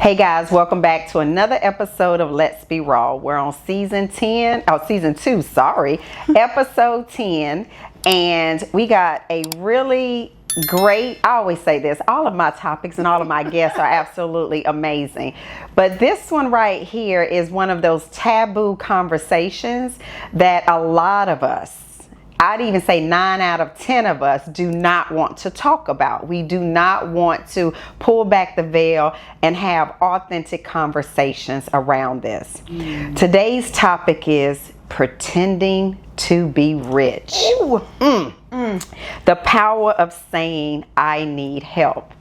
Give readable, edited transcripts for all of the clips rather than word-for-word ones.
Hey guys, welcome back to another episode of Let's Be Raw. We're on season 2, episode 10, and we got a really great, I always say this, all of my topics and all of my guests are absolutely amazing. But this one right here is one of those taboo conversations that a lot of us, I'd even say 9 out of 10 of us, do not want to talk about. We do not want to pull back the veil and have authentic conversations around this. Today's topic is pretending to be rich. The power of saying I need help.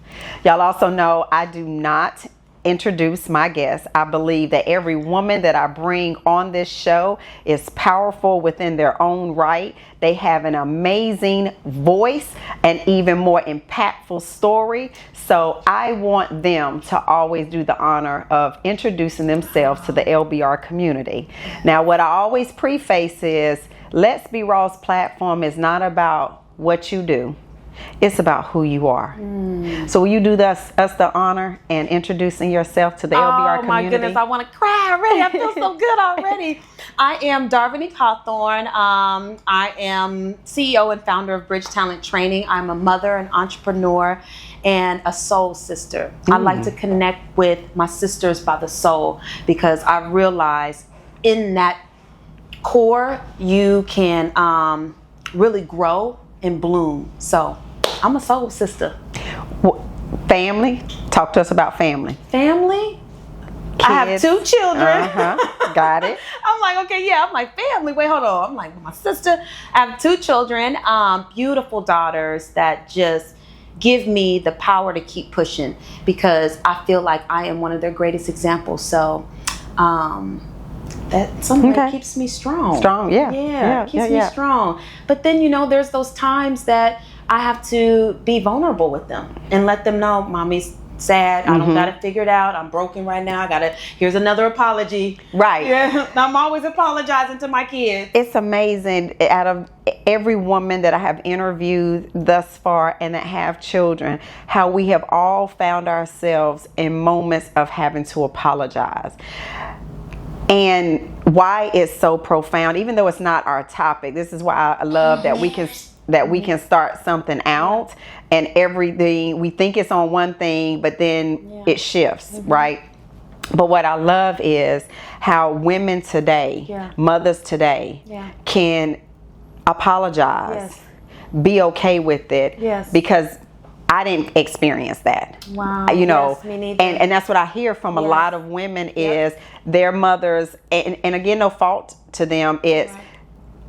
Y'all also know I do not introduce my guests. I believe that every woman that I bring on this show is powerful within their own right. They have an amazing voice and even more impactful story. So I want them to always do the honor of introducing themselves to the LBR community. Now, what I always preface is Let's Be Raw's platform is not about what you do. It's about who you are. So will you do us the honor and introducing yourself to the LBR community? Oh my goodness, I want to cry already. I feel so good already. I am Darvinique Hawthorne. I am CEO and founder of Bridge Talent Training. I'm a mother, an entrepreneur, and a soul sister. I like to connect with my sisters by the soul because I realize in that core you can really grow and bloom. So I'm a soul sister. Family? Talk to us about family. Family? Kids. I have 2 children. Got it. I'm like, okay, yeah. I'm like, family. Wait, hold on. I'm like, my sister. I have 2 children, beautiful daughters that just give me the power to keep pushing because I feel like I am one of their greatest examples. So, that somewhere keeps me strong. Keeps me strong. But then, there's those times that I have to be vulnerable with them and let them know, mommy's sad. I don't got it figured out. I'm broken right now. Here's another apology. Right. Yeah. I'm always apologizing to my kids. It's amazing. Out of every woman that I have interviewed thus far and that have children, how we have all found ourselves in moments of having to apologize. And why it's so profound, even though it's not our topic, this is why I love that we can start something out and everything, we think it's on one thing, but then it shifts, right? But what I love is how women today, mothers today, can apologize, be okay with it, because I didn't experience that. Wow. Yes, me neither. And that's what I hear from a lot of women is their mothers, and again, no fault to them, it's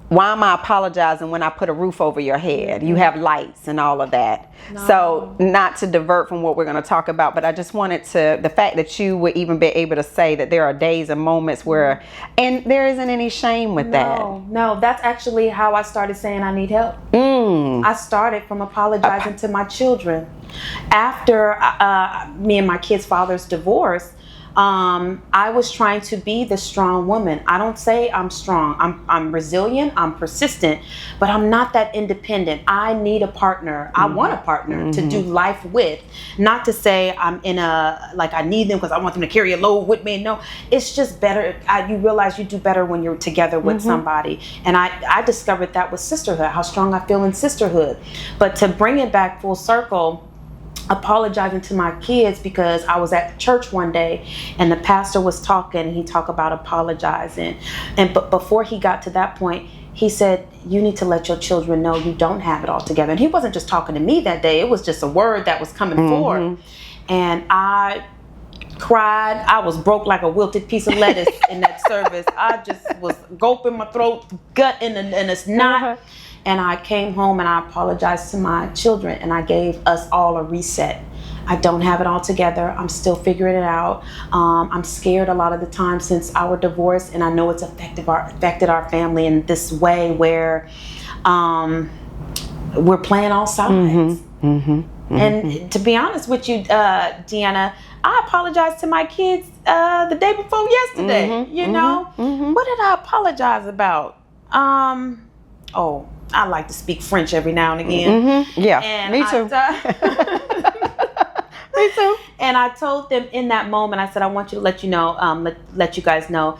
why am I apologizing when I put a roof over your head? You have lights and all of that. No. So not to divert from what we're going to talk about, but I just wanted to, the fact that you would even be able to say that there are days and moments where, and there isn't any shame with that. No, that's actually how I started saying I need help. I started from apologizing to my children. After me and my kids' father's divorce, I was trying to be the strong woman. I don't say I'm strong. I'm resilient. I'm persistent, but I'm not that independent. I need a partner. I want a partner to do life with. Not to say I'm in I need them because I want them to carry a load with me. No, it's just better. You realize you do better when you're together with somebody. And I discovered that with sisterhood, how strong I feel in sisterhood. But to bring it back full circle, apologizing to my kids because I was at church one day and the pastor was talking and he talked about apologizing, but before he got to that point he said, you need to let your children know you don't have it all together. And he wasn't just talking to me that day, it was just a word that was coming forward. And I cried. I was broke like a wilted piece of lettuce in that service. I just was gulping my throat, gut in a snot. And I came home and I apologized to my children and I gave us all a reset. I don't have it all together. I'm still figuring it out. I'm scared a lot of the time since our divorce, and I know it's affected our family in this way where we're playing all sides. And to be honest with you, Deanna, I apologized to my kids the day before yesterday. What did I apologize about? I like to speak French every now and again. Yeah, and me too. Me too. And I told them in that moment, I said, I want you to let you guys know,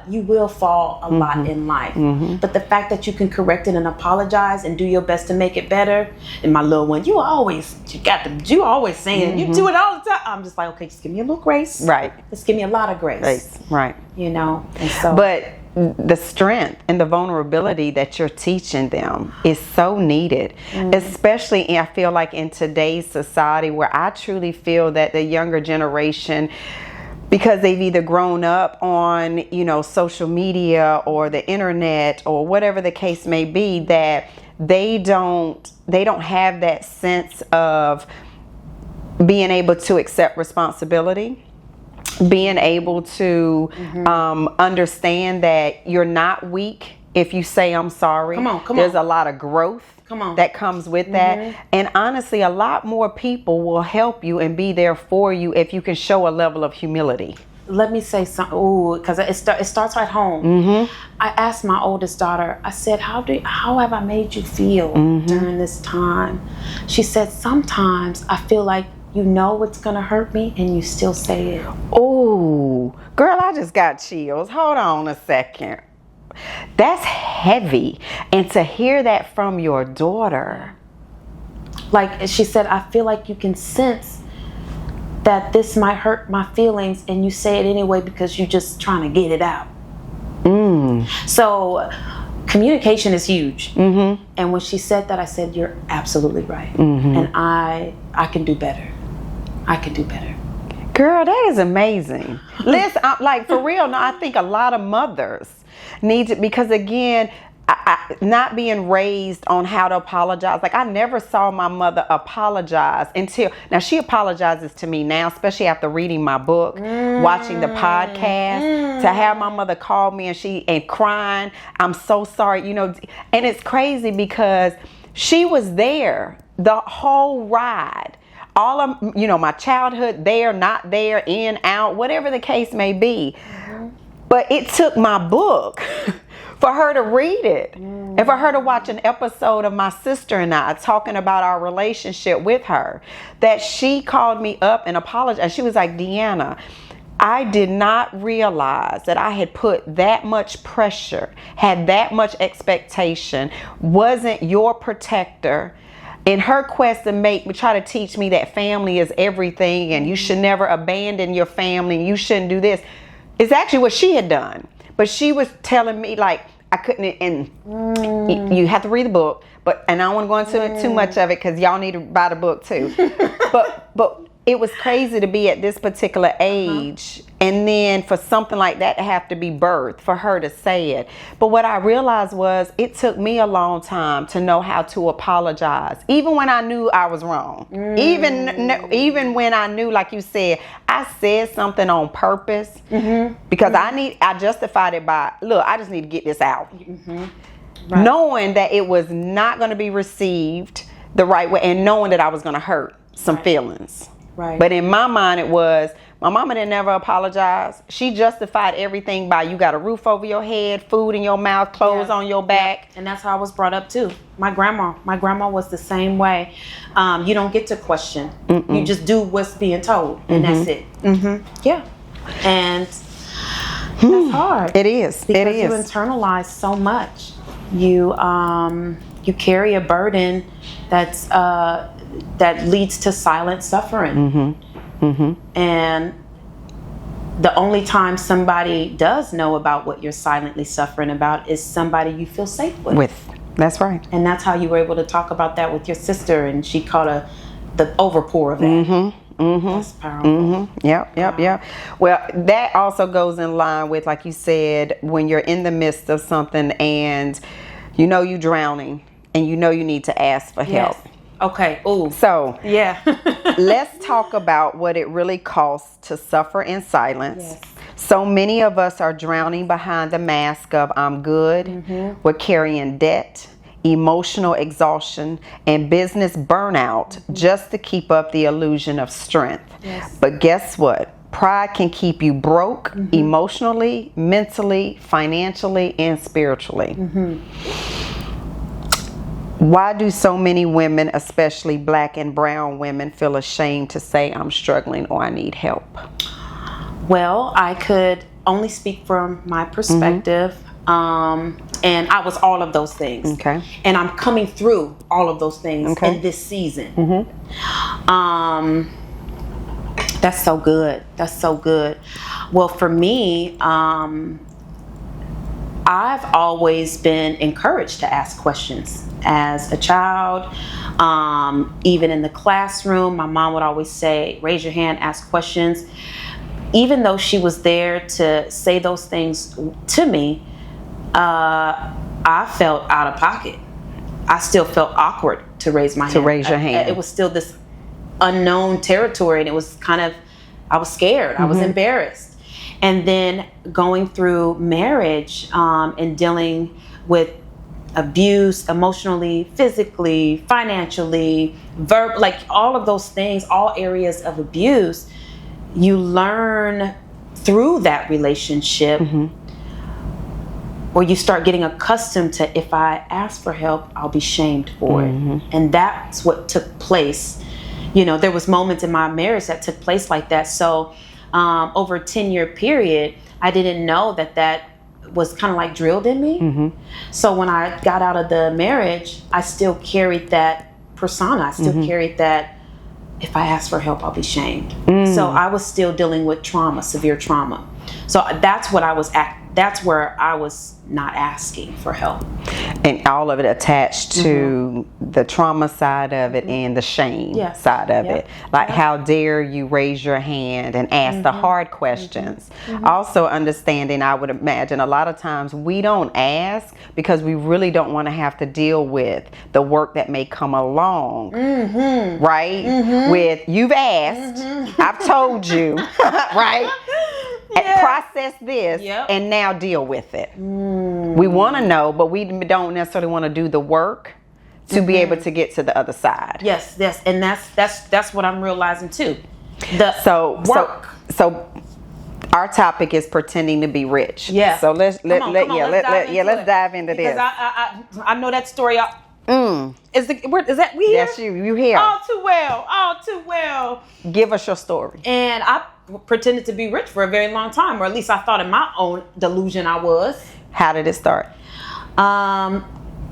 you will fall a lot in life. But the fact that you can correct it and apologize and do your best to make it better. And my little one, you always saying, you do it all the time. I'm just like, okay, just give me a little grace. Right. Just give me a lot of grace. Right. You know, and so. But the strength and the vulnerability that you're teaching them is so needed, especially I feel like in today's society, where I truly feel that the younger generation, because they've either grown up on, social media or the internet or whatever the case may be, that they don't have that sense of being able to accept responsibility, being able to understand that you're not weak if you say I'm sorry. Come on. There's a lot of growth that comes with that. And honestly, a lot more people will help you and be there for you if you can show a level of humility. Let me say something, because it starts at home. I asked my oldest daughter, I said, how have I made you feel during this time? She said, sometimes I feel like you know what's gonna hurt me and you still say it. Oh, girl, I just got chills. Hold on a second. That's heavy. And to hear that from your daughter. Like she said, I feel like you can sense that this might hurt my feelings and you say it anyway because you're just trying to get it out. So communication is huge. And when she said that, I said, you're absolutely right. And I can do better. I can do better. Girl, that is amazing. Listen, like for real, no, I think a lot of mothers need to, because again, not being raised on how to apologize. Like I never saw my mother apologize until, now she apologizes to me now, especially after reading my book, watching the podcast, to have my mother call me and crying, I'm so sorry, and it's crazy because she was there the whole ride. All of, my childhood, there, not there, in, out, whatever the case may be. But it took my book for her to read it and for her to watch an episode of my sister and I talking about our relationship with her, that she called me up and apologized. She was like, Deanna, I did not realize that I had put that much pressure, had that much expectation, wasn't your protector. In her quest to try to teach me that family is everything and you should never abandon your family and you shouldn't do this. It's actually what she had done. But she was telling me like I couldn't, and you have to read the book, and I don't want to go into too much of it because y'all need to buy the book too. But it was crazy to be at this particular age and then for something like that to have to be birthed, for her to say it. But what I realized was it took me a long time to know how to apologize, even when I knew I was wrong. Even when I knew, like you said, I said something on purpose because I justified it by, look, I just need to get this out. Right. Knowing that it was not going to be received the right way and knowing that I was going to hurt some feelings. Right. But in my mind, it was, my mama didn't never apologize. She justified everything by, you got a roof over your head, food in your mouth, clothes on your back. And that's how I was brought up too. My grandma was the same way. You don't get to question. You just do what's being told, and that's it. Yeah. And that's hard. It is. Because you internalize so much. You carry a burden that leads to silent suffering. And the only time somebody does know about what you're silently suffering about is somebody you feel safe with. That's right. And that's how you were able to talk about that with your sister, and she caught the overpour of that. That's powerful. Yep. Well, that also goes in line with, like you said, when you're in the midst of something and you're drowning and you need to ask for help. Okay. Ooh. So yeah. Let's talk about what it really costs to suffer in silence. Yes. So many of us are drowning behind the mask of I'm good. We're carrying debt, emotional exhaustion, and business burnout just to keep up the illusion of strength. Yes. But guess what? Pride can keep you broke emotionally, mentally, financially, and spiritually. Why do so many women, especially black and brown women, feel ashamed to say I'm struggling or I need help? Well, I could only speak from my perspective. And I was all of those things. Okay. And I'm coming through all of those things Okay. in this season. That's so good. That's so good. Well, for me, I've always been encouraged to ask questions as a child. Even in the classroom, my mom would always say, raise your hand, ask questions. Even though she was there to say those things to me, I felt out of pocket. I still felt awkward to raise my hand. To raise your hand. It was still this unknown territory, and it was kind of, I was scared. I was embarrassed. And then going through marriage and dealing with abuse emotionally, physically, financially, like all of those things, all areas of abuse, you learn through that relationship, or you start getting accustomed to, if I ask for help, I'll be shamed for it. And that's what took place. There was moments in my marriage that took place like that. So over a 10-year period, I didn't know that was kind of like drilled in me. So when I got out of the marriage, I still carried that persona. I still carried that, if I ask for help, I'll be shamed. So I was still dealing with trauma, severe trauma. So that's what I was that's where I was not asking for help. And all of it attached to the trauma side of it and the shame side of it. Like, how dare you raise your hand and ask the hard questions. Also understanding, I would imagine a lot of times we don't ask because we really don't want to have to deal with the work that may come along. Right? With, you've asked, I've told you, right? Process this and now deal with it. We want to know, but we don't necessarily want to do the work to be able to get to the other side. Yes, and that's what I'm realizing too. So our topic is pretending to be rich. Yeah. So let's dive into this. Because I know that story. Is that we here? That's you here. All too well. Give us your story. And I pretended to be rich for a very long time, or at least I thought in my own delusion I was. How did it start?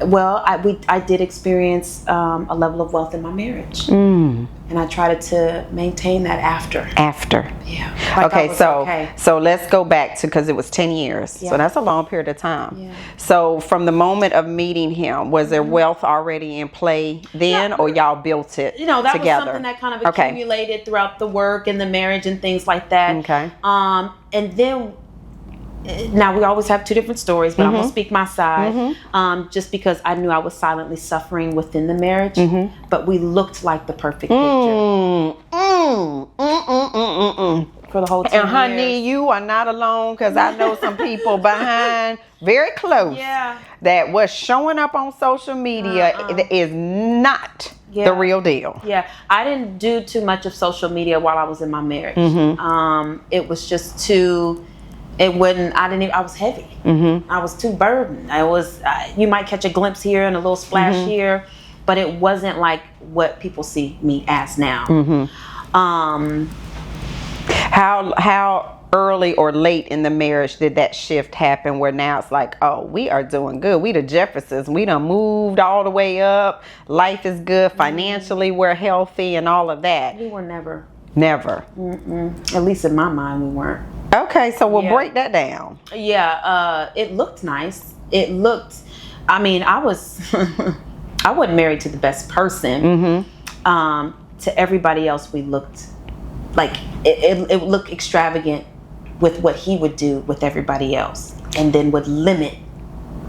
Well, I did experience a level of wealth in my marriage, and I tried to maintain that after. Yeah. Like so let's go back to, because it was 10 years. Yeah. So that's a long period of time. Yeah. So from the moment of meeting him, was there wealth already in play then, or y'all built it that together? Was something that kind of accumulated throughout the work and the marriage and things like that. Okay. And then, now we always have two different stories, but I'm gonna speak my side, just because I knew I was silently suffering within the marriage, but we looked like the perfect picture for the whole 10 And honey, years. you are not alone, because I know some people behind, very close, that what's showing up on social media is not the real deal. Yeah, I didn't do too much of social media while I was in my marriage. It was just too. I was heavy. I was too burdened. You might catch a glimpse here and a little splash here, but it wasn't like what people see me as now. How early or late in the marriage did that shift happen, where now it's like, oh, we are doing good. We the Jeffersons. We done moved all the way up. Life is good. Financially, we're healthy and all of that. We were never. Never. At least in my mind, we weren't. Okay, so we'll break that down. Yeah, it looked nice. I wasn't married to the best person. To everybody else, we looked like it looked extravagant with what he would do with everybody else, and then would limit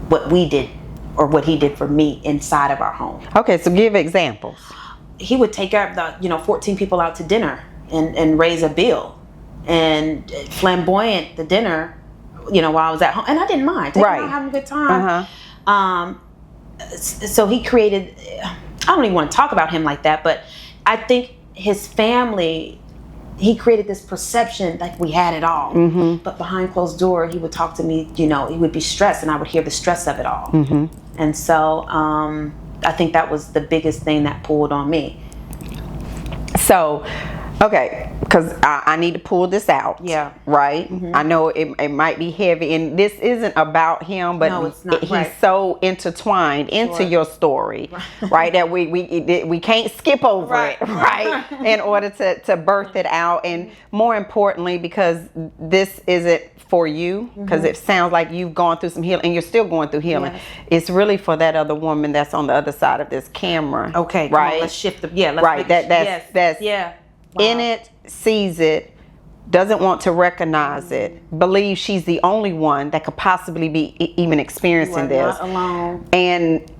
what we did or what he did for me inside of our home. Okay, so give examples. He would take out 14 people out to dinner and raise a bill. And flamboyant the dinner, while I was at home, and I didn't mind taking out, having a good time. So he created. I don't even want to talk about him like that, but I think his family. He created this perception like we had it all, but behind closed door, he would talk to me. He would be stressed, and I would hear the stress of it all. And so I think that was the biggest thing that pulled on me. So, okay, because I need to pull this out. Yeah. Right? I know it might be heavy, and this isn't about him, but No, it's not. he's so intertwined into your story, right? That we can't skip over it, right? In order to birth it out, and more importantly, because this isn't for you, because it sounds like you've gone through some healing, and you're still going through healing. Yes. It's really for that other woman that's on the other side of this camera. Okay, right? Come on, let's shift the let's right. That's yeah. In it, sees it, doesn't want to recognize it, believes she's the only one that could possibly be even experiencing this. Not alone. And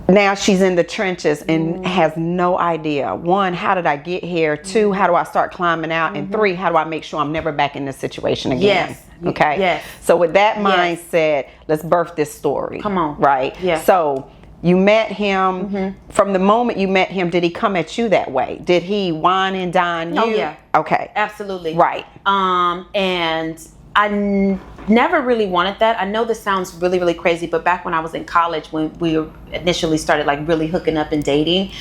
now she's in the trenches and has no idea. One, how did I get here? Two, how do I start climbing out? And three, how do I make sure I'm never back in this situation again? Yes. Okay. Yes. So with that mindset, let's birth this story. Come on. Right. Yeah. So you met him. From the moment you met him, did he come at you that way? Did he wine and dine you? Oh, yeah. Okay. Absolutely. Right. And I never really wanted that. I know this sounds really, really crazy, but back when I was in college, when we initially started like really hooking up and dating,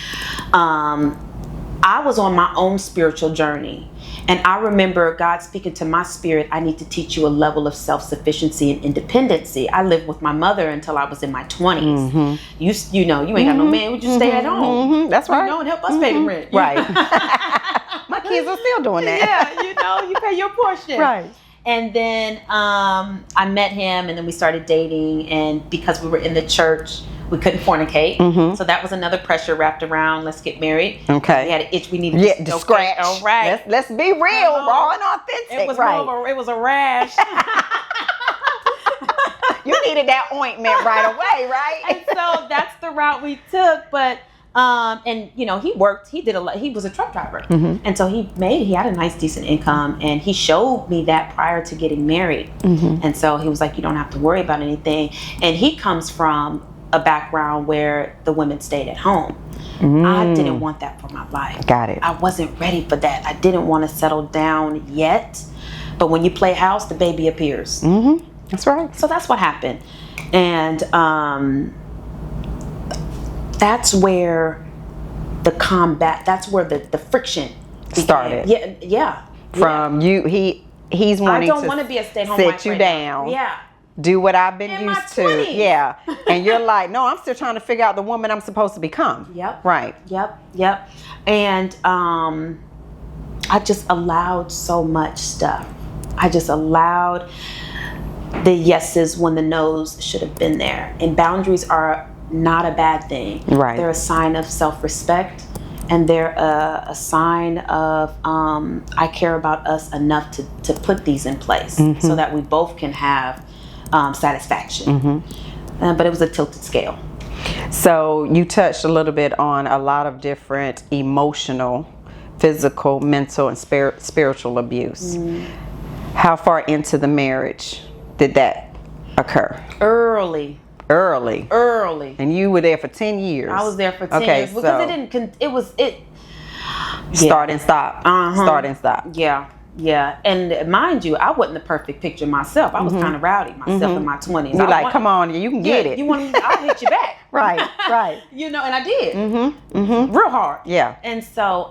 I was on my own spiritual journey. And I remember God speaking to my spirit, I need to teach you a level of self-sufficiency and independency. I lived with my mother until I was in my 20s. You know, you ain't got no man, would you stay at home? That's right. You know, and help us pay the rent. Right. My kids are still doing that. Yeah, you know, you pay your portion. Right. And then I met him, and then we started dating. And because we were in the church, we couldn't fornicate. So that was another pressure wrapped around, let's get married. Okay. We had an itch we needed to scratch. All right. Let's be real, raw and authentic. It was it was a rash. You needed that ointment right away, right? And so that's the route we took. But and you know, he worked, he did a lot, he was a truck driver. And so he had a nice decent income, and he showed me that prior to getting married. And so he was like, you don't have to worry about anything. And he comes from a background where the women stayed at home. I didn't want that for my life. Got it. I wasn't ready for that. I didn't want to settle down yet. But when you play house, the baby appears. That's right. So that's what happened. And that's where the combat, that's where the friction began. Started. Yeah. From you, he's wanting I don't want to be a stay-at-home sit wife you right down. now. Yeah. Do what I've been In my used to. 20s. Yeah. And you're like, no, I'm still trying to figure out the woman I'm supposed to become. Yep. Right. Yep. And I just allowed so much stuff. I just allowed the yeses when the nos should have been there. And boundaries are not a bad thing. Right. They're a sign of self-respect, and they're a sign of I care about us enough to put these in place so that we both can have satisfaction. But it was a tilted scale. So you touched a little bit on a lot of different emotional, physical, mental, and spiritual abuse. How far into the marriage did that occur? Early. And you were there for 10 years. I was there for 10 years because Start and stop. Start and stop. Yeah. And mind you, I wasn't the perfect picture myself. I was kind of rowdy myself in my 20s. You're like, come on, you can get it. You want me? I'll hit you back. Right. You know, and I did. Real hard. Yeah. And so,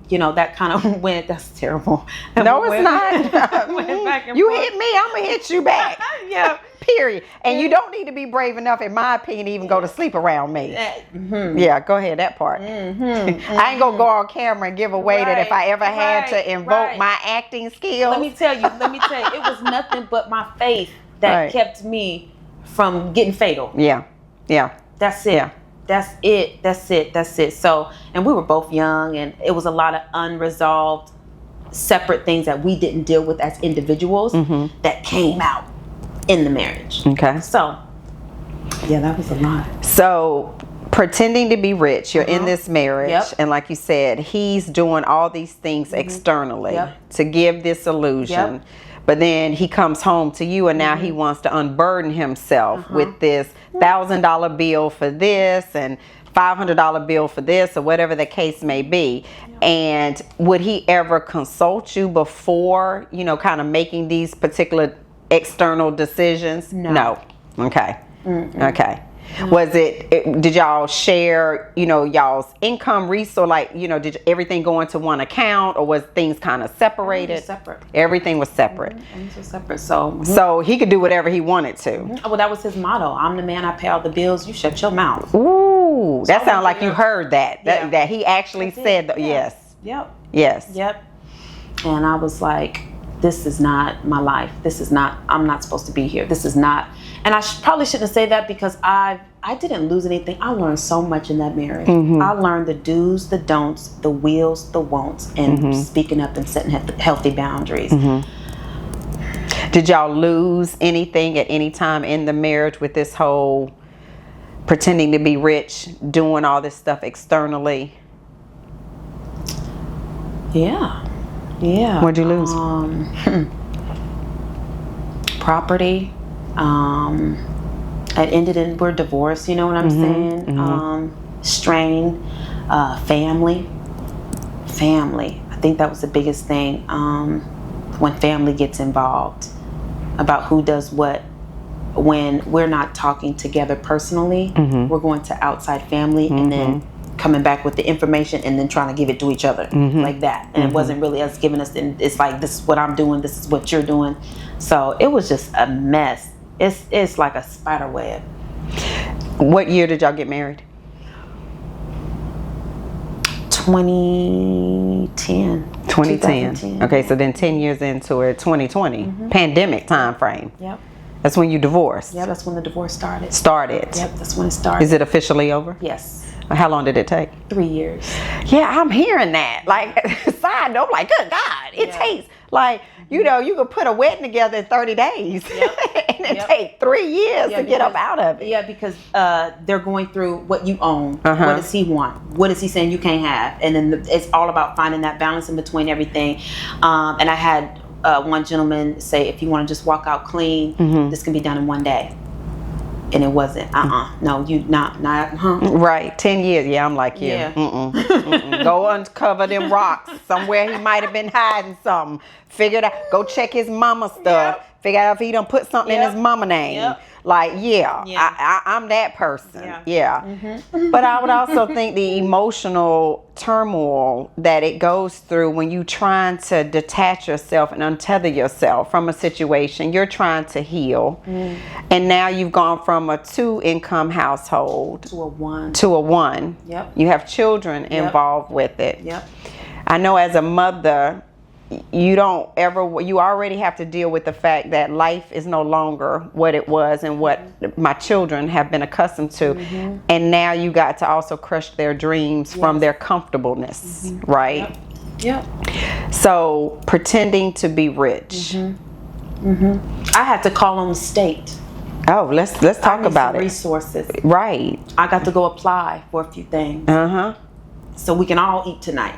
you know, that kind of went, that's terrible. No, it's not. Went back and You forth. hit me, I'm going to hit you back. Yeah. Period. And you don't need to be brave enough, in my opinion, to even go to sleep around me. Yeah, go ahead, that part. I ain't going to go on camera and give away that if I ever had to invoke my acting skills. Let me tell you, it was nothing but my faith that kept me from getting fatal. Yeah. That's it. Yeah. That's it. So, and we were both young, and it was a lot of unresolved, separate things that we didn't deal with as individuals that came out in the marriage. Okay. So, yeah, that was a lot. So, pretending to be rich, you're in this marriage, and like you said, he's doing all these things externally to give this illusion. But then he comes home to you, and now he wants to unburden himself with this $1,000 bill for this and $500 bill for this, or whatever the case may be. And would he ever consult you before, you know, kind of making these particular external decisions? No. Okay. Okay. Was did y'all share, y'all's income resource? Like, did everything go into one account, or was things kind of separated? Everything was separate. Everything was separate. Things were separate. So he could do whatever he wanted to. Well, that was his motto. I'm the man. I pay all the bills. You shut your mouth. Ooh, that sounds like you heard that. That he actually said that. Yes. Yep. Yes. Yep. And I was like, this is not my life. This is not, I'm not supposed to be here. This is not, and I probably shouldn't say that, because I didn't lose anything. I learned so much in that marriage. I learned the do's, the don'ts, the wills, the won'ts, and speaking up and setting healthy boundaries. Did y'all lose anything at any time in the marriage with this whole pretending to be rich, doing all this stuff externally? Yeah. What'd you lose? Property. It ended in, we're divorced, you know what I'm saying? Strain. Family. I think that was the biggest thing. When family gets involved, about who does what. When we're not talking together personally, we're going to outside family and then coming back with the information and then trying to give it to each other like that. And it wasn't really us giving us, it's like, this is what I'm doing, this is what you're doing. So it was just a mess. It's like a spider web. What year did y'all get married? 2010. Okay, so then 10 years into it, 2020, pandemic time frame. Yep. That's when you divorced. Yeah, that's when the divorce started. Yep, that's when it started. Is it officially over? Yes. How long did it take? 3 years. Yeah, I'm hearing that. Like, side note, like, good God, it takes, like, you could put a wedding together in 30 days. And it take 3 years to get up out of it. Yeah, because they're going through what you own. What does he want? What is he saying you can't have? And then it's all about finding that balance in between everything. And I had one gentleman say, if you want to just walk out clean, this can be done in 1 day. And it wasn't. No, you not. Right. 10 years. Yeah, I'm like you. Yeah. Go uncover them rocks. Somewhere he might have been hiding something. Figure it out. Go check his mama stuff. Figure out if he done put something in his mama name. Like, I'm that person. But I would also think the emotional turmoil that it goes through when you trying to detach yourself and untether yourself from a situation, you're trying to heal. And now you've gone from a 2-income household to a one. Yep. You have children involved with it. Yep. I know as a mother, you already have to deal with the fact that life is no longer what it was and what my children have been accustomed to. And now you got to also crush their dreams from their comfortableness, right? Yep. So pretending to be rich. I had to call on the state. Oh, let's talk about it. Resources. Right. I got to go apply for a few things. So we can all eat tonight.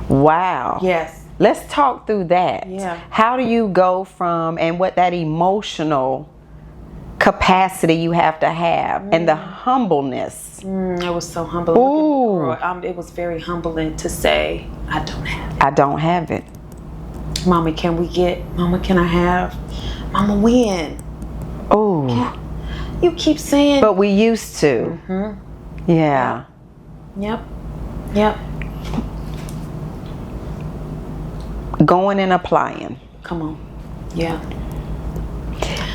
Wow. Yes. Let's talk through that. Yeah. How do you go from, and what that emotional capacity you have to have, and the humbleness. It was so humbling. Ooh. It was very humbling to say, I don't have it. I don't have it. Mama, can I have? Mama, when? Oh. You keep saying. But we used to. Yeah. Yep. Going and applying. Come on. Yeah.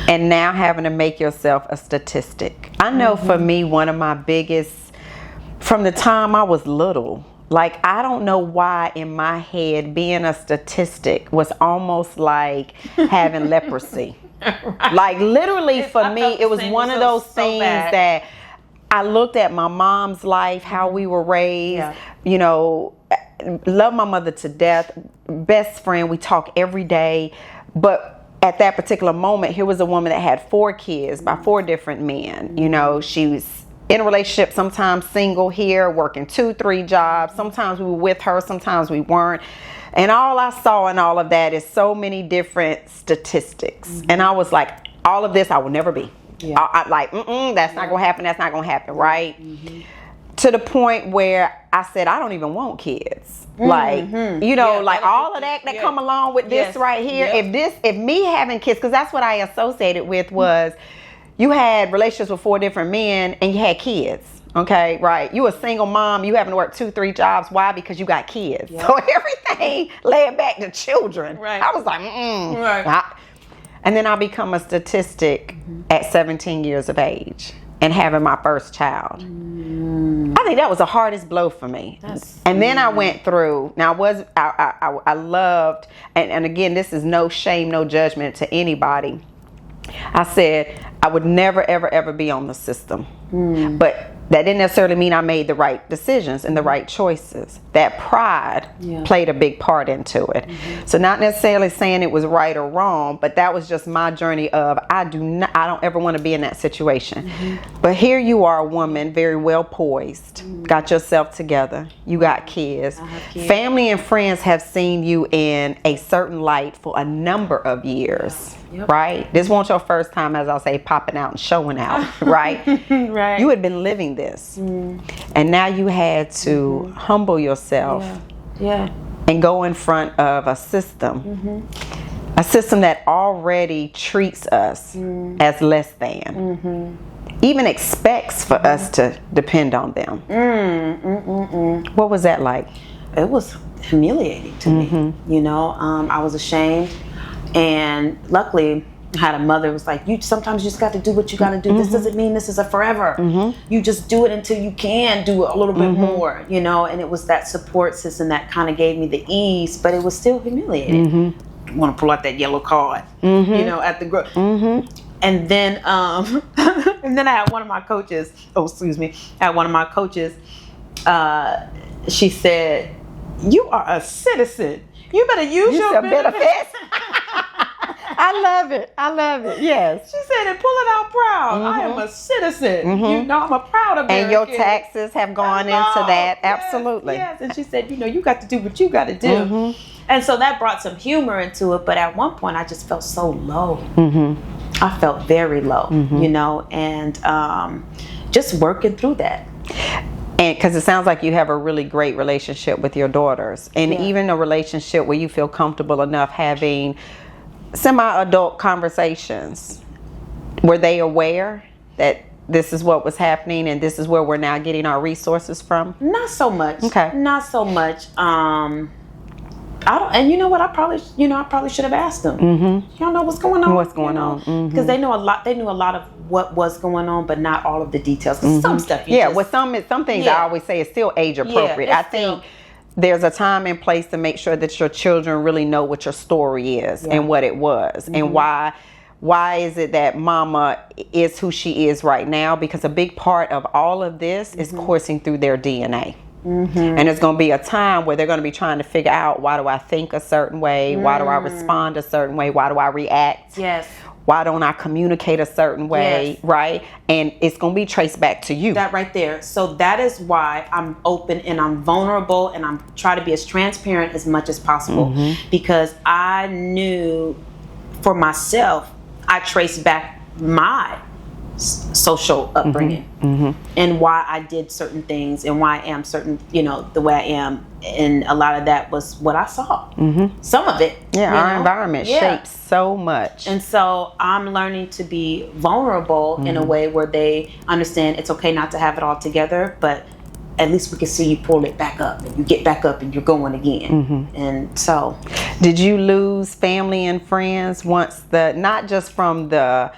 And now having to make yourself a statistic. I know for me, one of my biggest, from the time I was little, like, I don't know why in my head being a statistic was almost like having leprosy. Right. Like, literally for me, it was one of those things that I looked at my mom's life, how we were raised, love my mother to death, best friend, we talk every day. But at that particular moment, here was a woman that had 4 kids by 4 different men. She was in a relationship, sometimes single here, working 2-3 jobs. Sometimes we were with her, sometimes we weren't. And all I saw in all of that is so many different statistics. And I was like, all of this I will never be. That's not gonna happen, that's not gonna happen, right? To the point where I said, I don't even want kids. Like, all of that come along with this right here. If me having kids, because that's what I associated with was, you had relationships with 4 different men and you had kids. Okay, right. You a single mom, you having to work 2-3 jobs. Why? Because you got kids. Yep. So everything led back to children. Right. I was like, Right. And then I become a statistic at 17 years of age and having my first child. I think that was the hardest blow for me. And then I went through, now I loved, and again, this is no shame, no judgment to anybody. I said I would never, ever, ever be on the system. But that didn't necessarily mean I made the right decisions and the right choices. That pride played a big part into it. So not necessarily saying it was right or wrong, but that was just my journey of I don't ever want to be in that situation. But here you are, a woman, very well poised, got yourself together, you got kids. Family and friends have seen you in a certain light for a number of years. Right? This wasn't your first time, as I'll say, popping out and showing out, right? Right. You had been living this. And now you had to humble yourself and go in front of a system. A system that already treats us as less than. Even expects for us to depend on them. What was that like? It was humiliating to me. You know, I was ashamed. And luckily, I had a mother who was like, sometimes you just got to do what you got to do. This doesn't mean this is a forever. You just do it until you can do a little bit more, you know. And it was that support system that kind of gave me the ease, but it was still humiliating. Want to pull out that yellow card, you know, at the and then and then I had one of my coaches. She said, "You are a citizen. You better use your benefits." I love it. I love it. Yes. She said, and pull it out proud. I am a citizen. You know, I'm a proud American. And your taxes have gone into that. Absolutely. Yes. And she said, you know, you got to do what you got to do. And so that brought some humor into it. But at one point, I just felt so low. I felt very low, you know, and just working through that. And because it sounds like you have a really great relationship with your daughters, and even a relationship where you feel comfortable enough having semi-adult conversations. Were they aware that this is what was happening and this is where we're now getting our resources from? Not so much. Okay. Not so much. I don't, and you know what? I probably should have asked them. Y'all know what's going on? What's going on? Because they know a lot. They knew a lot of what was going on, but not all of the details. 'Cause some stuff. Some things I always say is still age appropriate. I think there's a time and place to make sure that your children really know what your story is and what it was and why is it that mama is who she is right now, because a big part of all of this is coursing through their DNA. And there's going to be a time where they're going to be trying to figure out, why do I think a certain way? Why do I respond a certain way? Why do I react? Why don't I communicate a certain way, right? And it's going to be traced back to you. That right there. So that is why I'm open and I'm vulnerable and I'm trying to be as transparent as much as possible, because I knew for myself, I traced back my social upbringing and why I did certain things and why I am certain, you know, the way I am. And a lot of that was what I saw. Some of it. Our environment shapes so much. And so I'm learning to be vulnerable in a way where they understand it's okay not to have it all together, but at least we can see you pull it back up and you get back up and you're going again. And so. Did you lose family and friends once not just from the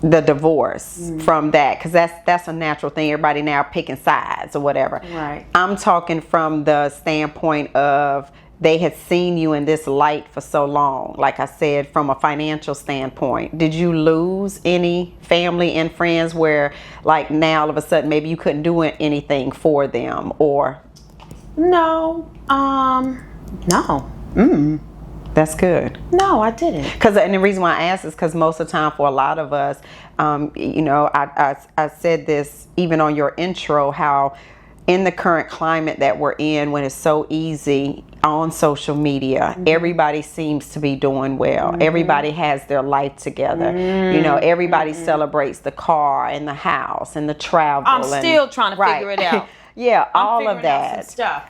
divorce from that, because that's a natural thing, everybody now picking sides or whatever, right? I'm talking from the standpoint of they had seen you in this light for so long. Like I said, from a financial standpoint, did you lose any family and friends where like now all of a sudden maybe you couldn't do anything for them? Or no. That's good. No, I didn't. And the reason why I asked is because most of the time for a lot of us, you know, I said this even on your intro, how in the current climate that we're in, when it's so easy on social media, everybody seems to be doing well. Everybody has their life together. You know, everybody celebrates the car and the house and the travel. I'm still trying to figure it out. All of that. Stuff.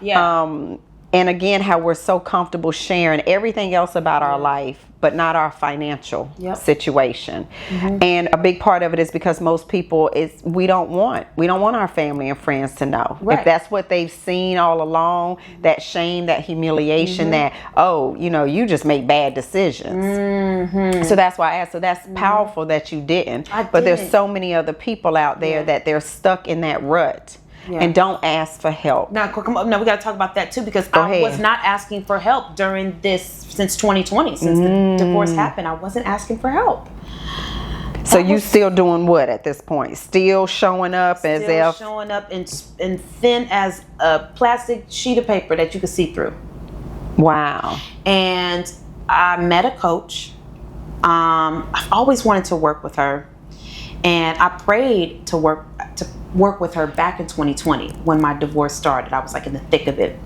And again, how we're so comfortable sharing everything else about our life, but not our financial situation. And a big part of it is because most people we don't want our family and friends to know. If that's what they've seen all along, that shame, that humiliation, that, oh, you know, you just make bad decisions. So that's why I asked. So that's powerful that you didn't. But there's so many other people out there that they're stuck in that rut. And don't ask for help. Now, come on, we got to talk about that too, because I was not asking for help during this since 2020, since the divorce happened. I wasn't asking for help. So you still doing what at this point? Still showing up as if showing up in thin as a plastic sheet of paper that you could see through. Wow. And I met a coach. I've always wanted to work with her, and I prayed to work with her back in 2020 when my divorce started. I was like in the thick of it,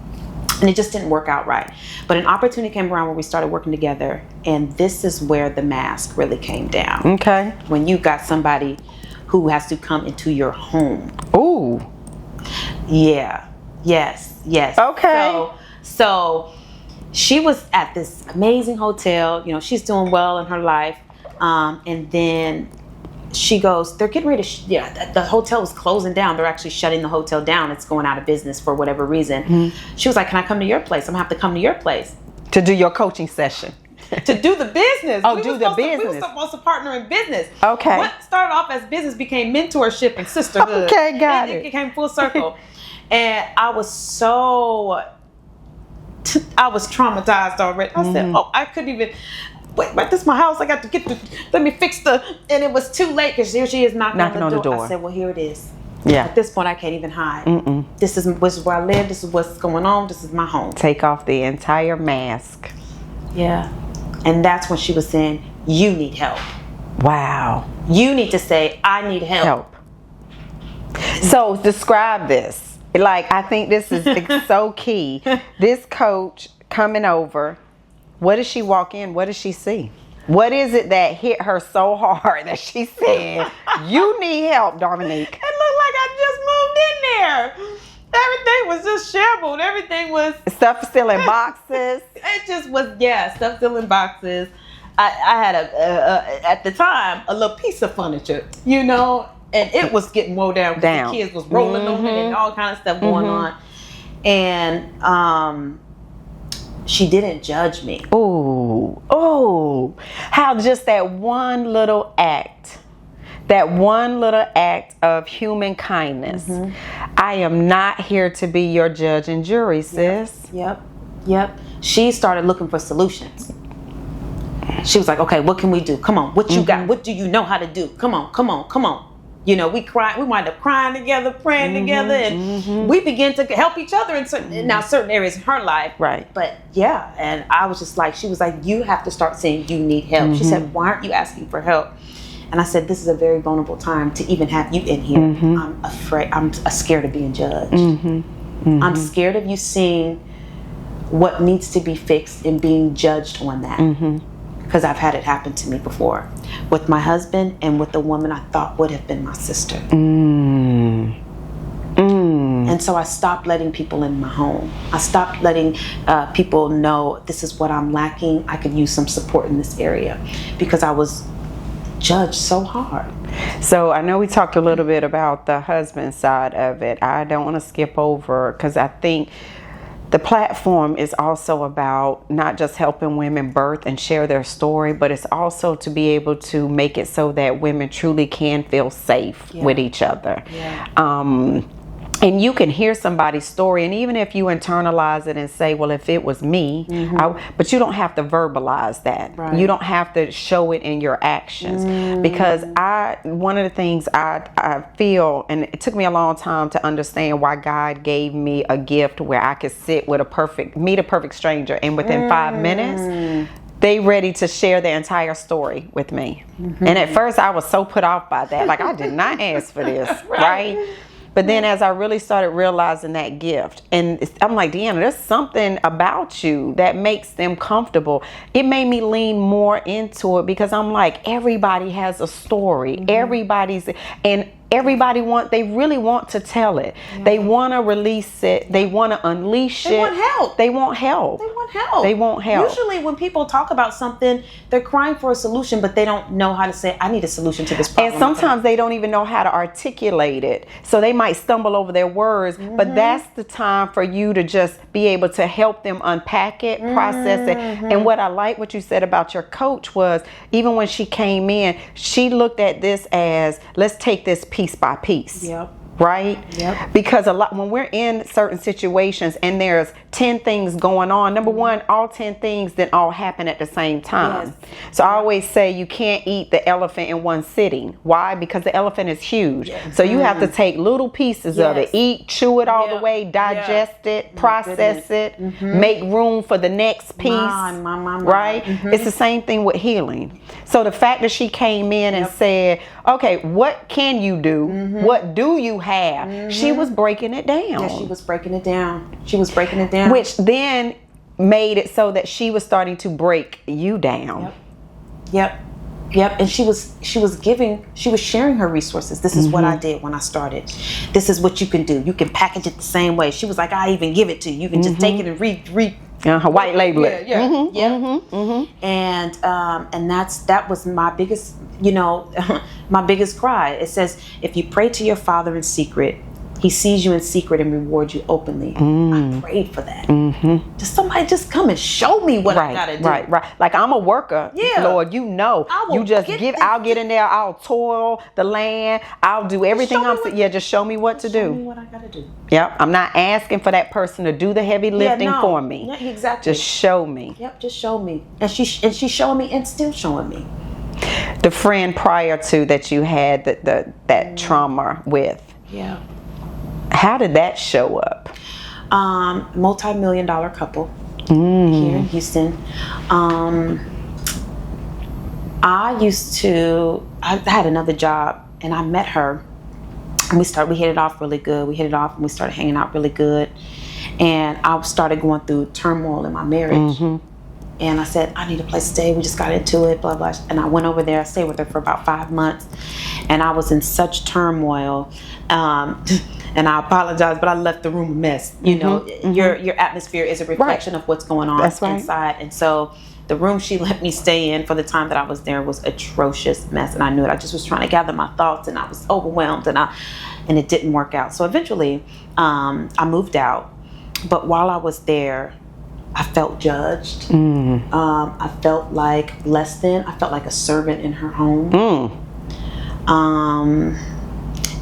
and it just didn't work out right. But an opportunity came around where we started working together, and this is where the mask really came down. Okay. When you got somebody who has to come into your home. Ooh. Yeah. Yes. Okay. So she was at this amazing hotel. You know, she's doing well in her life, and then she goes, they're getting ready to, the hotel was closing down. They're actually shutting the hotel down. It's going out of business for whatever reason. She was like, can I come to your place? I'm going to have to come to your place. To do your coaching session. To do the business. Oh, do the business. We were supposed to partner in business. Okay. What started off as business became mentorship and sisterhood. Okay, got it. It became full circle. And I was traumatized already. I said, I couldn't even... Wait, but this is my house. I got to let me fix and it was too late because here she is knocking on the door. I said, well, here it is. Yeah. At this point, I can't even hide. This is where I live. This is what's going on. This is my home. Take off the entire mask. Yeah. And that's when she was saying, you need help. Wow. You need to say, I need help. So describe this. Like, I think this is so key. This coach coming over. What does she walk in? What does she see? What is it that hit her so hard that she said, you need help, Darvinique? It looked like I just moved in there. Everything was just shambled. Everything was... Stuff still in boxes. It just was, stuff still in boxes. I had at the time, a little piece of furniture, you know, and it was getting woe down. The kids was rolling on it and all kind of stuff going on. And, she didn't judge me. Oh, how just that one little act of human kindness. I am not here to be your judge and jury, sis. Yep. She started looking for solutions. She was like, okay, what can we do? Come on, what you got? What do you know how to do? Come on. You know, we wind up crying together, praying together, and we begin to help each other in certain areas in her life. Right. But and I was just like, she was like, you have to start saying you need help. She said, why aren't you asking for help? And I said, this is a very vulnerable time to even have you in here. I'm afraid, I'm scared of being judged. I'm scared of you seeing what needs to be fixed and being judged on that. Because I've had it happen to me before with my husband and with the woman I thought would have been my sister. And so I stopped letting people in my home. I stopped letting people know this is what I'm lacking. I could use some support in this area because I was judged so hard. So I know we talked a little bit about the husband side of it. I don't want to skip over because I think the platform is also about not just helping women birth and share their story, but it's also to be able to make it so that women truly can feel safe with each other. And you can hear somebody's story, and even if you internalize it and say, well, if it was me, but you don't have to verbalize that. Right. You don't have to show it in your actions. Because one of the things I feel, and it took me a long time to understand why God gave me a gift where I could sit with meet a perfect stranger, and within 5 minutes, they ready to share their entire story with me. And at first I was so put off by that. Like, I did not ask for this, right? But then as I really started realizing that gift, and I'm like, Deanna, there's something about you that makes them comfortable. It made me lean more into it because I'm like, everybody has a story. They really want to tell it. Yeah. They want to release it. They want to unleash it. They want help. They want help. They want help. Usually when people talk about something, they're crying for a solution, but they don't know how to say, I need a solution to this problem. And sometimes they don't even know how to articulate it. So they might stumble over their words, but that's the time for you to just be able to help them unpack it, process it. And what I like what you said about your coach was, even when she came in, she looked at this as, let's take this piece by piece. Yep. Right? Yep. Because when we're in certain situations and there's 10 things going on, number one, all 10 things didn't all happen at the same time. Yes. So I always say you can't eat the elephant in one sitting. Why? Because the elephant is huge. Yes. So you have to take little pieces of it, eat, chew it all the way, digest it, process it, make room for the next piece. Right? It's the same thing with healing. So the fact that she came in and said, okay, what can you do? What do you have? She was breaking it down. Yeah, she was breaking it down. Which then made it so that she was starting to break you down. Yep. And she was sharing her resources. This is what I did when I started. This is what you can do. You can package it the same way. She was like, I even give it to you. You can just take it and white label it. And that was my biggest, my biggest cry. It says, if you pray to your Father in secret, He sees you in secret and rewards you openly. I prayed for that. Just somebody just come and show me what I gotta do. Right. Like I'm a worker. Yeah. Lord, you just I'll get in there. I'll toil the land. I'll do everything. Just show me what to do. Show me what I gotta do. Yep. I'm not asking for that person to do the heavy lifting for me. Yeah, exactly. Just show me. Yep. Just show me. And she's showing me and still showing me. The friend prior to that you had that trauma with. Yeah. How did that show up? Multi-million-dollar couple here in Houston. I had another job and I met her and we hit it off really good. We hit it off and we started hanging out really good. And I started going through turmoil in my marriage. And I said, I need a place to stay. We just got into it, blah, blah. And I went over there. I stayed with her for about 5 months. And I was in such turmoil. And I apologize, but I left the room a mess. Your atmosphere is a reflection of what's going on inside. And so the room she let me stay in for the time that I was there was atrocious mess. And I knew it. I just was trying to gather my thoughts and I was overwhelmed and it didn't work out. So eventually I moved out. But while I was there, I felt judged. I felt like less than. I felt like a servant in her home.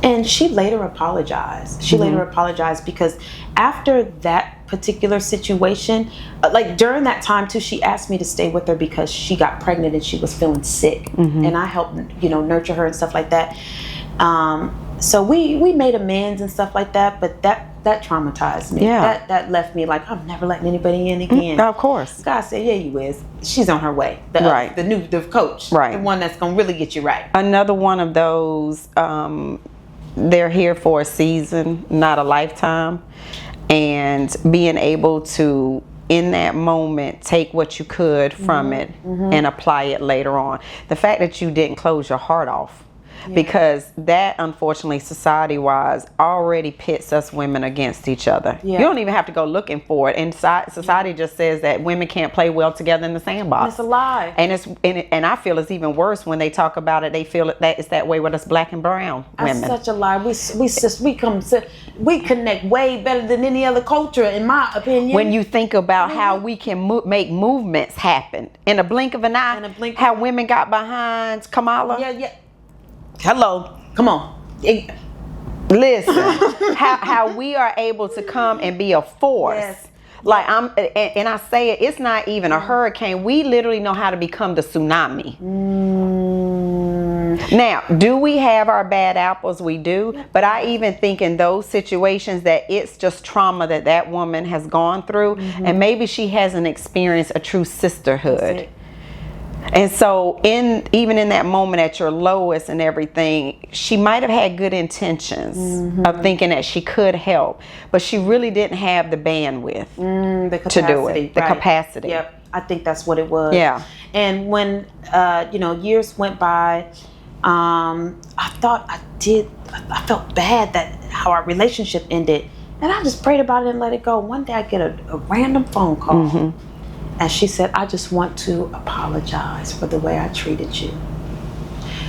And she later apologized. She later apologized because after that particular situation, like during that time too, she asked me to stay with her because she got pregnant and she was feeling sick. And I helped, nurture her and stuff like that. So we made amends and stuff like that, but that traumatized me. Yeah. That left me like, I'm never letting anybody in again. Of course. God said, yeah, you is. She's on her way. The coach. Right. The one that's going to really get you right. Another one of those, they're here for a season, not a lifetime. And being able to, in that moment, take what you could from it and apply it later on. The fact that you didn't close your heart off. Because that, unfortunately, society-wise, already pits us women against each other. You don't even have to go looking for it. And society just says that women can't play well together in the sandbox. It's a lie. And I feel it's even worse when they talk about it. They feel that it's that way with us black and brown women. That's such a lie. We connect way better than any other culture, in my opinion. When you think about how we can make movements happen in a blink of an eye, how women got behind Kamala. Yeah. Hello, come on. Listen, how we are able to come and be a force. Yes. Like and I say it's not even a hurricane. We literally know how to become the tsunami. Now, do we have our bad apples? We do. But I even think in those situations that it's just trauma that woman has gone through, and maybe she hasn't experienced a true sisterhood. And so even in that moment at your lowest and everything, she might have had good intentions of thinking that she could help, but she really didn't have the bandwidth to do it, the capacity. Yep, I think that's what it was. Yeah. And when years went by, I felt bad that how our relationship ended, and I just prayed about it and let it go. One day I get a random phone call, and she said, "I just want to apologize for the way I treated you."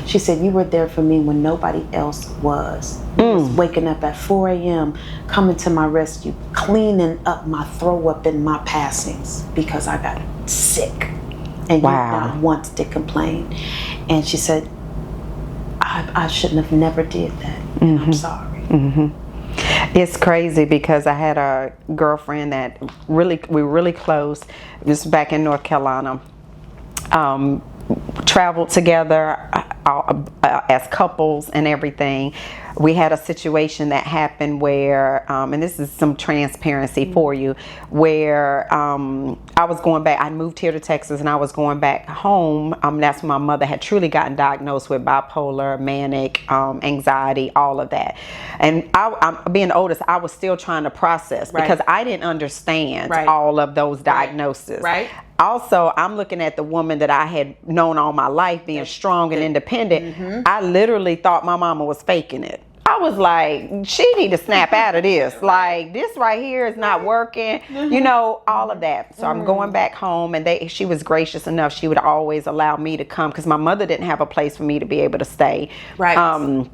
She said, "You were there for me when nobody else was. You was waking up at 4 a.m., coming to my rescue, cleaning up my throw up and my passings because I got sick. And you not once did complain." And she said, I shouldn't have never did that. And I'm sorry. It's crazy because I had a girlfriend that we were really close. This was back in North Carolina. Traveled together as couples and everything. We had a situation that happened where, and this is some transparency for you, where I was going back. I moved here to Texas and I was going back home. That's when my mother had truly gotten diagnosed with bipolar, manic, anxiety, all of that. And I'm being the oldest, I was still trying to process because I didn't understand all of those diagnoses. Right. Also, I'm looking at the woman that I had known all my life being strong and independent. I literally thought my mama was faking it. I was like, she need to snap out of this. Like, this right here is not working. You know, all of that. So I'm going back home, and she was gracious enough. She would always allow me to come because my mother didn't have a place for me to be able to stay. Right.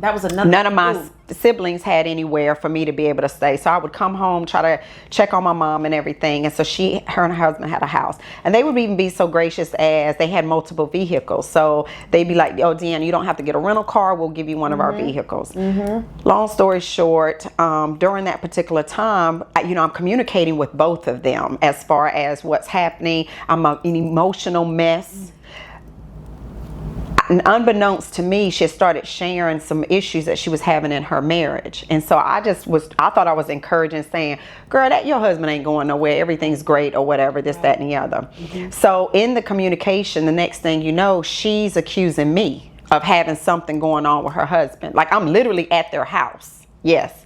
That was another. None of my siblings had anywhere for me to be able to stay. So I would come home, try to check on my mom and everything. And so her and her husband had a house. And they would even be so gracious as they had multiple vehicles. So they'd be like, "Oh, Deanna, you don't have to get a rental car. We'll give you one of our vehicles." Long story short, during that particular time, I'm communicating with both of them as far as what's happening. I'm an emotional mess. And unbeknownst to me, she had started sharing some issues that she was having in her marriage. And so I thought I was encouraging, saying, "Girl, your husband ain't going nowhere. Everything's great," or whatever, this, that, and the other. So in the communication, the next thing you know, she's accusing me of having something going on with her husband. Like, I'm literally at their house. Yes.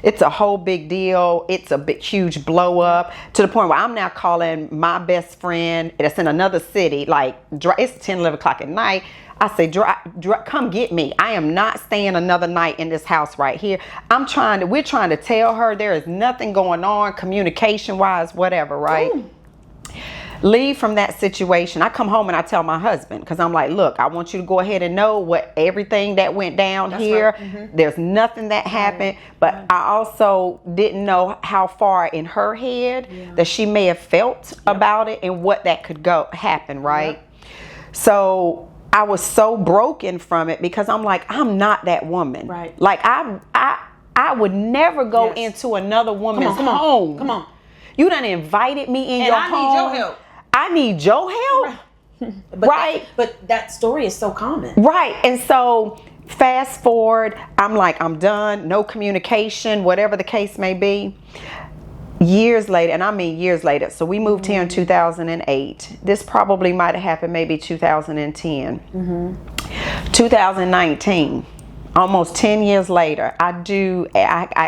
It's a whole big deal. It's a big, huge blow up to the point where I'm now calling my best friend that's in another city. Like, it's 10, 11 o'clock at night. I say, come get me. I am not staying another night in this house right here. We're trying to tell her there is nothing going on communication wise, whatever, right? Leave from that situation. I come home and I tell my husband, because I'm like, "Look, I want you to go ahead and know everything that went down here. There's nothing that happened." But I also didn't know how far in her head that she may have felt about it and what that could happen, right? So I was so broken from it because I'm like, I'm not that woman. Right. Like, I would never go into another woman's home. Come on. You done invited me in your home. And I need your help. I need your help. Right. But that story is so common. Right. And so fast forward, I'm like, I'm done. No communication, whatever the case may be. Years later, and I mean years later. So we moved here in 2008. This probably might have happened maybe 2010. 2019. Almost 10 years later, I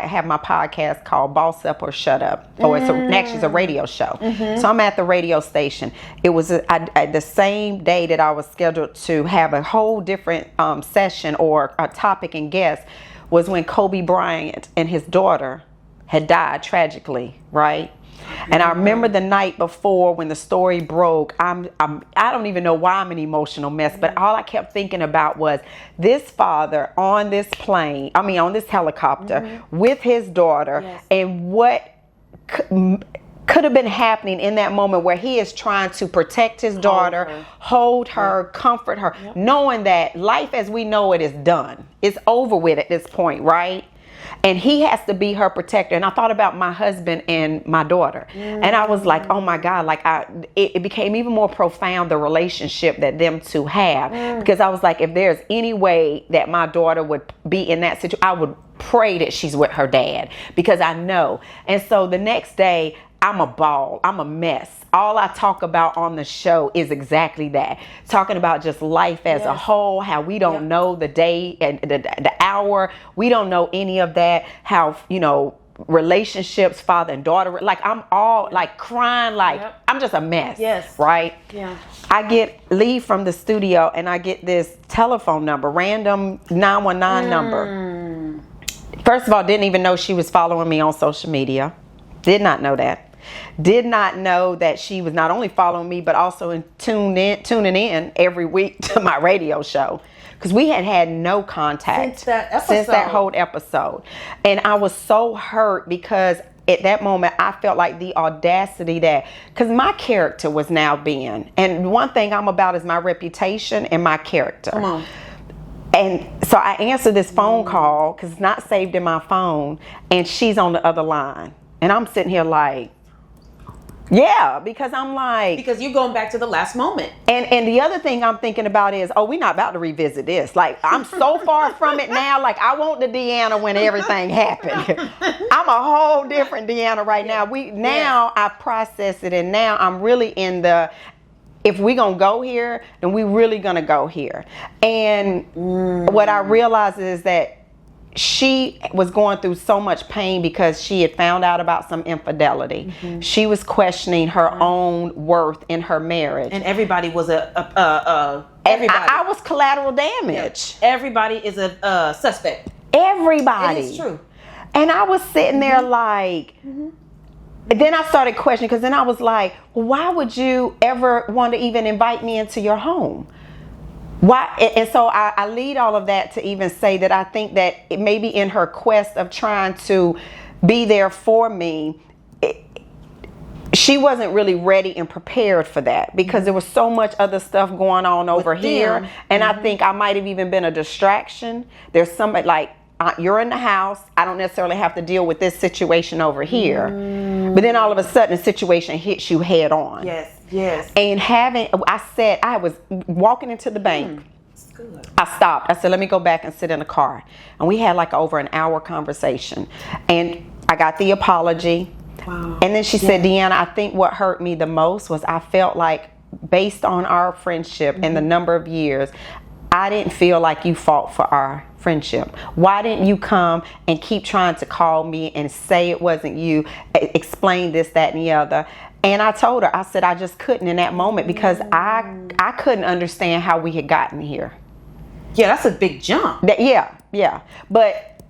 have my podcast called Boss Up or Shut Up. Actually it's a radio show. So I'm at the radio station. It was the same day that I was scheduled to have a whole different session or a topic and guest was when Kobe Bryant and his daughter had died tragically, right? And I remember the night before when the story broke, I don't even know why I'm an emotional mess, but all I kept thinking about was this father on this on this helicopter with his daughter, and what could have been happening in that moment where he is trying to protect his daughter, hold her, comfort her, knowing that life as we know it is done. It's over with at this point, right? And he has to be her protector. And I thought about my husband and my daughter. And I was like, oh my God, like it became even more profound, the relationship that them two have. Because I was like, if there's any way that my daughter would be in that situation, I would pray that she's with her dad, because I know. And so the next day I'm a ball. I'm a mess. All I talk about on the show is exactly that. Talking about just life as a whole, how we don't know the day and the hour. We don't know any of that. How, relationships, father and daughter, like I'm all like crying, like I'm just a mess. Yes. Right? Yeah. I leave from the studio and I get this telephone number, random 919 number. First of all, didn't even know she was following me on social media. Did not know that. Did not know that she was not only following me, but also tuning in every week to my radio show. Because we had no contact since that whole episode. And I was so hurt because at that moment, I felt like the audacity because my character was now being, and one thing I'm about is my reputation and my character. Come on. And so I answered this phone call because it's not saved in my phone, and she's on the other line. And I'm sitting here like, because I'm like... Because you're going back to the last moment. And the other thing I'm thinking about is, we're not about to revisit this. Like, I'm so far from it now. Like, I want the Deanna when everything happened. I'm a whole different Deanna right now. I process it, and now I'm really in the... If we're going to go here, then we really going to go here. And what I realized is that she was going through so much pain because she had found out about some infidelity. She was questioning her own worth in her marriage. And everybody was everybody. I was collateral damage. Yeah. Everybody is a suspect. Everybody. It is true. And I was sitting there like... Then I started questioning, because then I was like, well, why would you ever want to even invite me into your home? Why? And so I lead all of that to even say that I think that it may be in her quest of trying to be there for me, she wasn't really ready and prepared for that, because there was so much other stuff going on over here. And I think I might have even been a distraction. There's somebody like, you're in the house. I don't necessarily have to deal with this situation over here. But then all of a sudden, the situation hits you head on. Yes, yes. And I was walking into the bank. Good. I stopped. I said, let me go back and sit in the car. And we had like over an hour conversation. And I got the apology. Wow. And then she said, Deanna, I think what hurt me the most was I felt like, based on our friendship and the number of years, I didn't feel like you fought for our friendship. Why didn't you come and keep trying to call me and say it wasn't you, explain this, that, and the other? And I told her, I said, I just couldn't in that moment, because I couldn't understand how we had gotten here. Yeah, that's a big jump. Yeah. But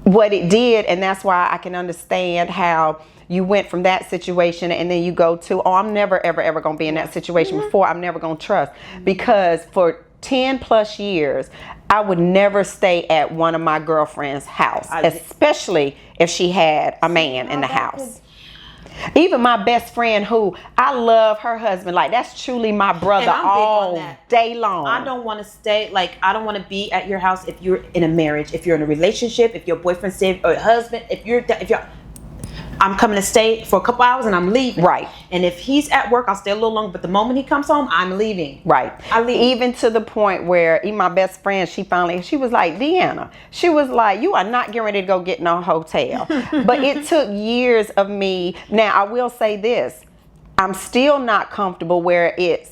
what it did, and that's why I can understand how you went from that situation and then you go to, I'm never, ever going to be in that situation before. I'm never going to trust. Because for 10 plus years, I would never stay at one of my girlfriend's house, especially if she had a man in the house. Even my best friend, who I love her husband, like that's truly my brother all day long. I don't want to stay, like I don't want to be at your house if you're in a marriage, if you're in a relationship, if your boyfriend said, or husband, if you're I'm coming to stay for a couple hours and I'm leaving. Right. And if he's at work, I'll stay a little longer. But the moment he comes home, I'm leaving. Right. I leave. Even to the point where even my best friend, she was like, Deanna, she was like, you are not getting ready to go get no hotel. But it took years of me. Now, I will say this. I'm still not comfortable where it's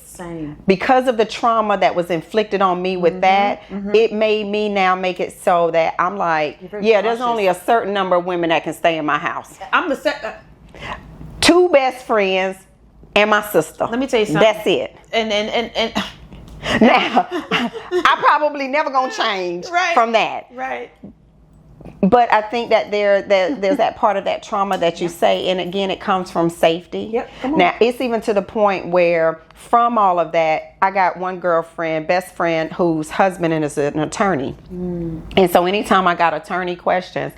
because of the trauma that was inflicted on me with that. It made me now make it so that I'm like, there's only a certain number of women that can stay in my house. I'm the two best friends and my sister. Let me tell you something. That's it. And now I probably never gonna change from that. Right. But I think that there's that part of that trauma that you say, and again, it comes from safety. Yep. Come on. Now, it's even to the point where from all of that, I got one girlfriend, best friend, whose husband is an attorney. And so anytime I got attorney questions,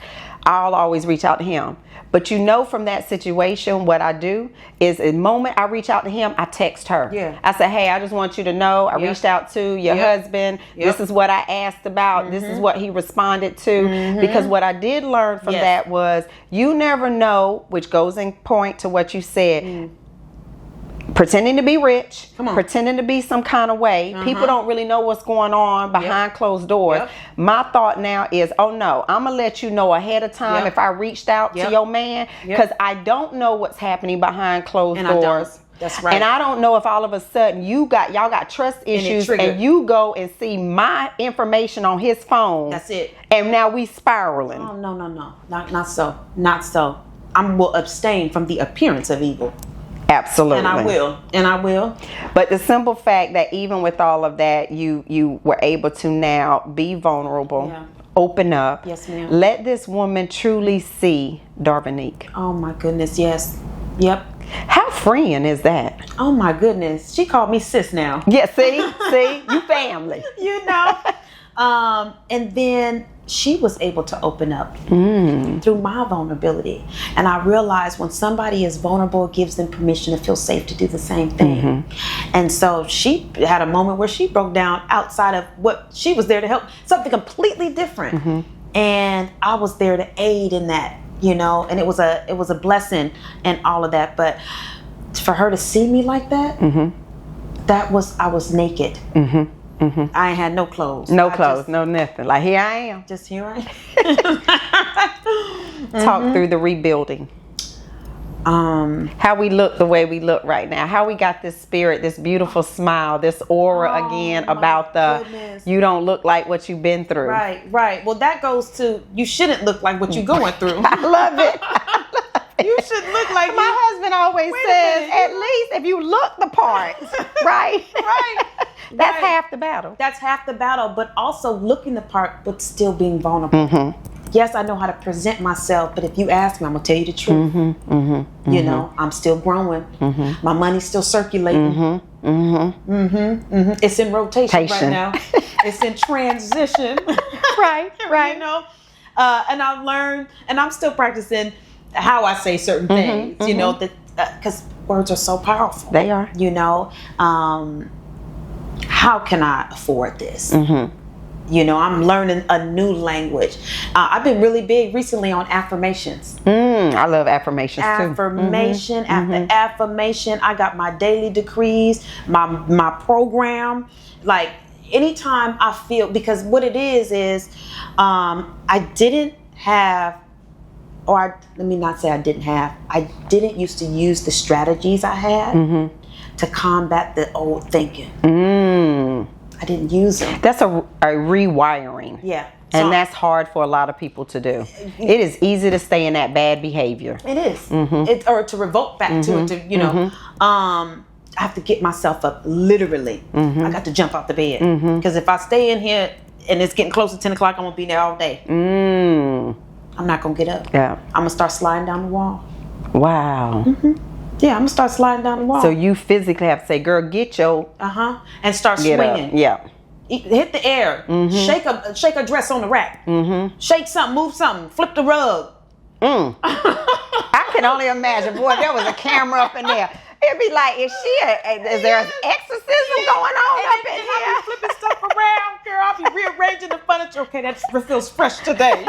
I'll always reach out to him. But from that situation, what I do is the moment I reach out to him, I text her. Yeah. I say, hey, I just want you to know I reached out to your husband. This is what I asked about. This is what he responded to. Because what I did learn from that was you never know, which goes in point to what you said. pretending to be rich, Come on. pretending to be some kind of way. People don't really know what's going on behind closed doors. My thought now is, oh no, I'm gonna let you know ahead of time if I reached out to your man, because I don't know what's happening behind closed doors. That's right. And I don't know if all of a sudden y'all got trust issues and you go and see my information on his phone. That's it. And now we spiraling. Oh, no. Not so. Not so. I will abstain from the appearance of evil. Absolutely. And I will. But the simple fact that even with all of that, you were able to now be vulnerable, open up. Yes, ma'am. Let this woman truly see Darvinique. Oh my goodness, yes. Yep. How freeing is that? Oh my goodness. She called me sis now. Yeah, see, you family. You know. And then she was able to open up through my vulnerability. And I realized when somebody is vulnerable, it gives them permission to feel safe to do the same thing. And so she had a moment where she broke down outside of what she was there to help, something completely different. And I was there to aid in that, you know, and it was a blessing and all of that. But for her to see me like that, I was naked. I ain't had no clothes. No clothes, no nothing. Like, here I am. Just here I am. Talk through the rebuilding. How we look the way we look right now. How we got this spirit, this beautiful smile, this aura again about you don't look like what you've been through. Right. Well, that goes to, you shouldn't look like what you're going through. I love it. You should look like my husband always says, at least if you look the part, right? That's half the battle. That's half the battle, but also looking the part, but still being vulnerable. Yes, I know how to present myself, but if you ask me, I'm gonna tell you the truth. You know, I'm still growing. My money's still circulating. It's in rotation right now. It's in transition. Right. You know, and I've learned, and I'm still practicing how I say certain things. You know, that because words are so powerful. They are. You know, how can I afford this? You know, I'm learning a new language. I've been really big recently on affirmations. I love affirmations too. Affirmation after affirmation. I got my daily decrees, my program. Like, anytime I feel, because what it is I didn't have, or let me not say I didn't have, I didn't used to use the strategies I had to combat the old thinking. I didn't use them. That's a rewiring. Yeah. And that's hard for a lot of people to do. It is easy to stay in that bad behavior. It is. Or to revolt back to it, to, you know. I have to get myself up, literally. I got to jump out the bed. Because if I stay in here and it's getting close to 10 o'clock, I'm going to be there all day. I'm not going to get up. Yeah. I'm going to start sliding down the wall. Wow. Yeah, I'm going to start sliding down the wall. So you physically have to say, girl, get your... And start swinging. Up. Yeah. Hit the air. Shake a dress on the rack. Shake something, move something, flip the rug. I can only imagine. Boy, there was a camera up in there. It'd be like, is there an exorcism going on up in here? I'll be flipping stuff around, girl. I'll be rearranging the furniture. Okay, that feels fresh today.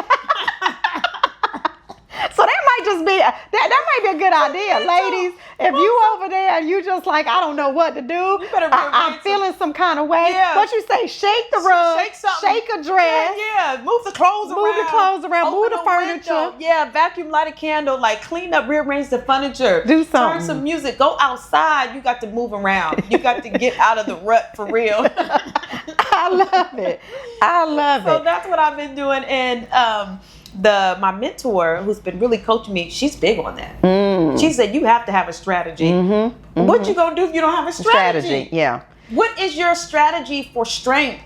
So that might just be that might be a good idea, ladies. If you over there and you just like, I don't know what to do, I'm feeling some kind of way. Yeah. What you say? Shake the rug, shake a dress. Yeah, move the clothes around. Move the furniture. Window. Yeah, vacuum, light a candle, like clean up, rearrange the furniture. Do something. Turn some music. Go outside. You got to move around. You got to get out of the rut for real. I love it. So that's what I've been doing, and my mentor, who's been really coaching me, she's big on that. She said, you have to have a strategy. What you gonna do if you don't have a strategy? Yeah. What is your strategy for strength?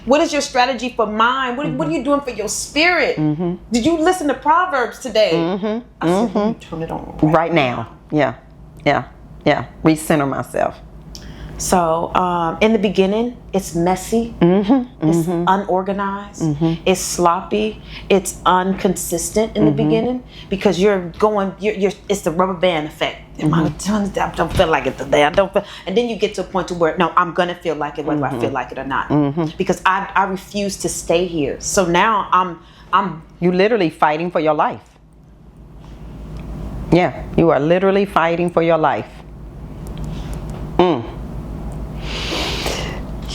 What is your strategy for mind? What are you doing for your spirit? Did you listen to Proverbs today? I said, let me turn it on right now. Yeah. Recenter myself. So in the beginning, it's messy, it's unorganized, it's sloppy, it's inconsistent in the beginning, because you're it's the rubber band effect. I don't feel like it today. And then you get to a point to where, no, I'm gonna feel like it whether I feel like it or not, because I refuse to stay here. So now I'm you literally fighting for your life. Yeah, you are literally fighting for your life.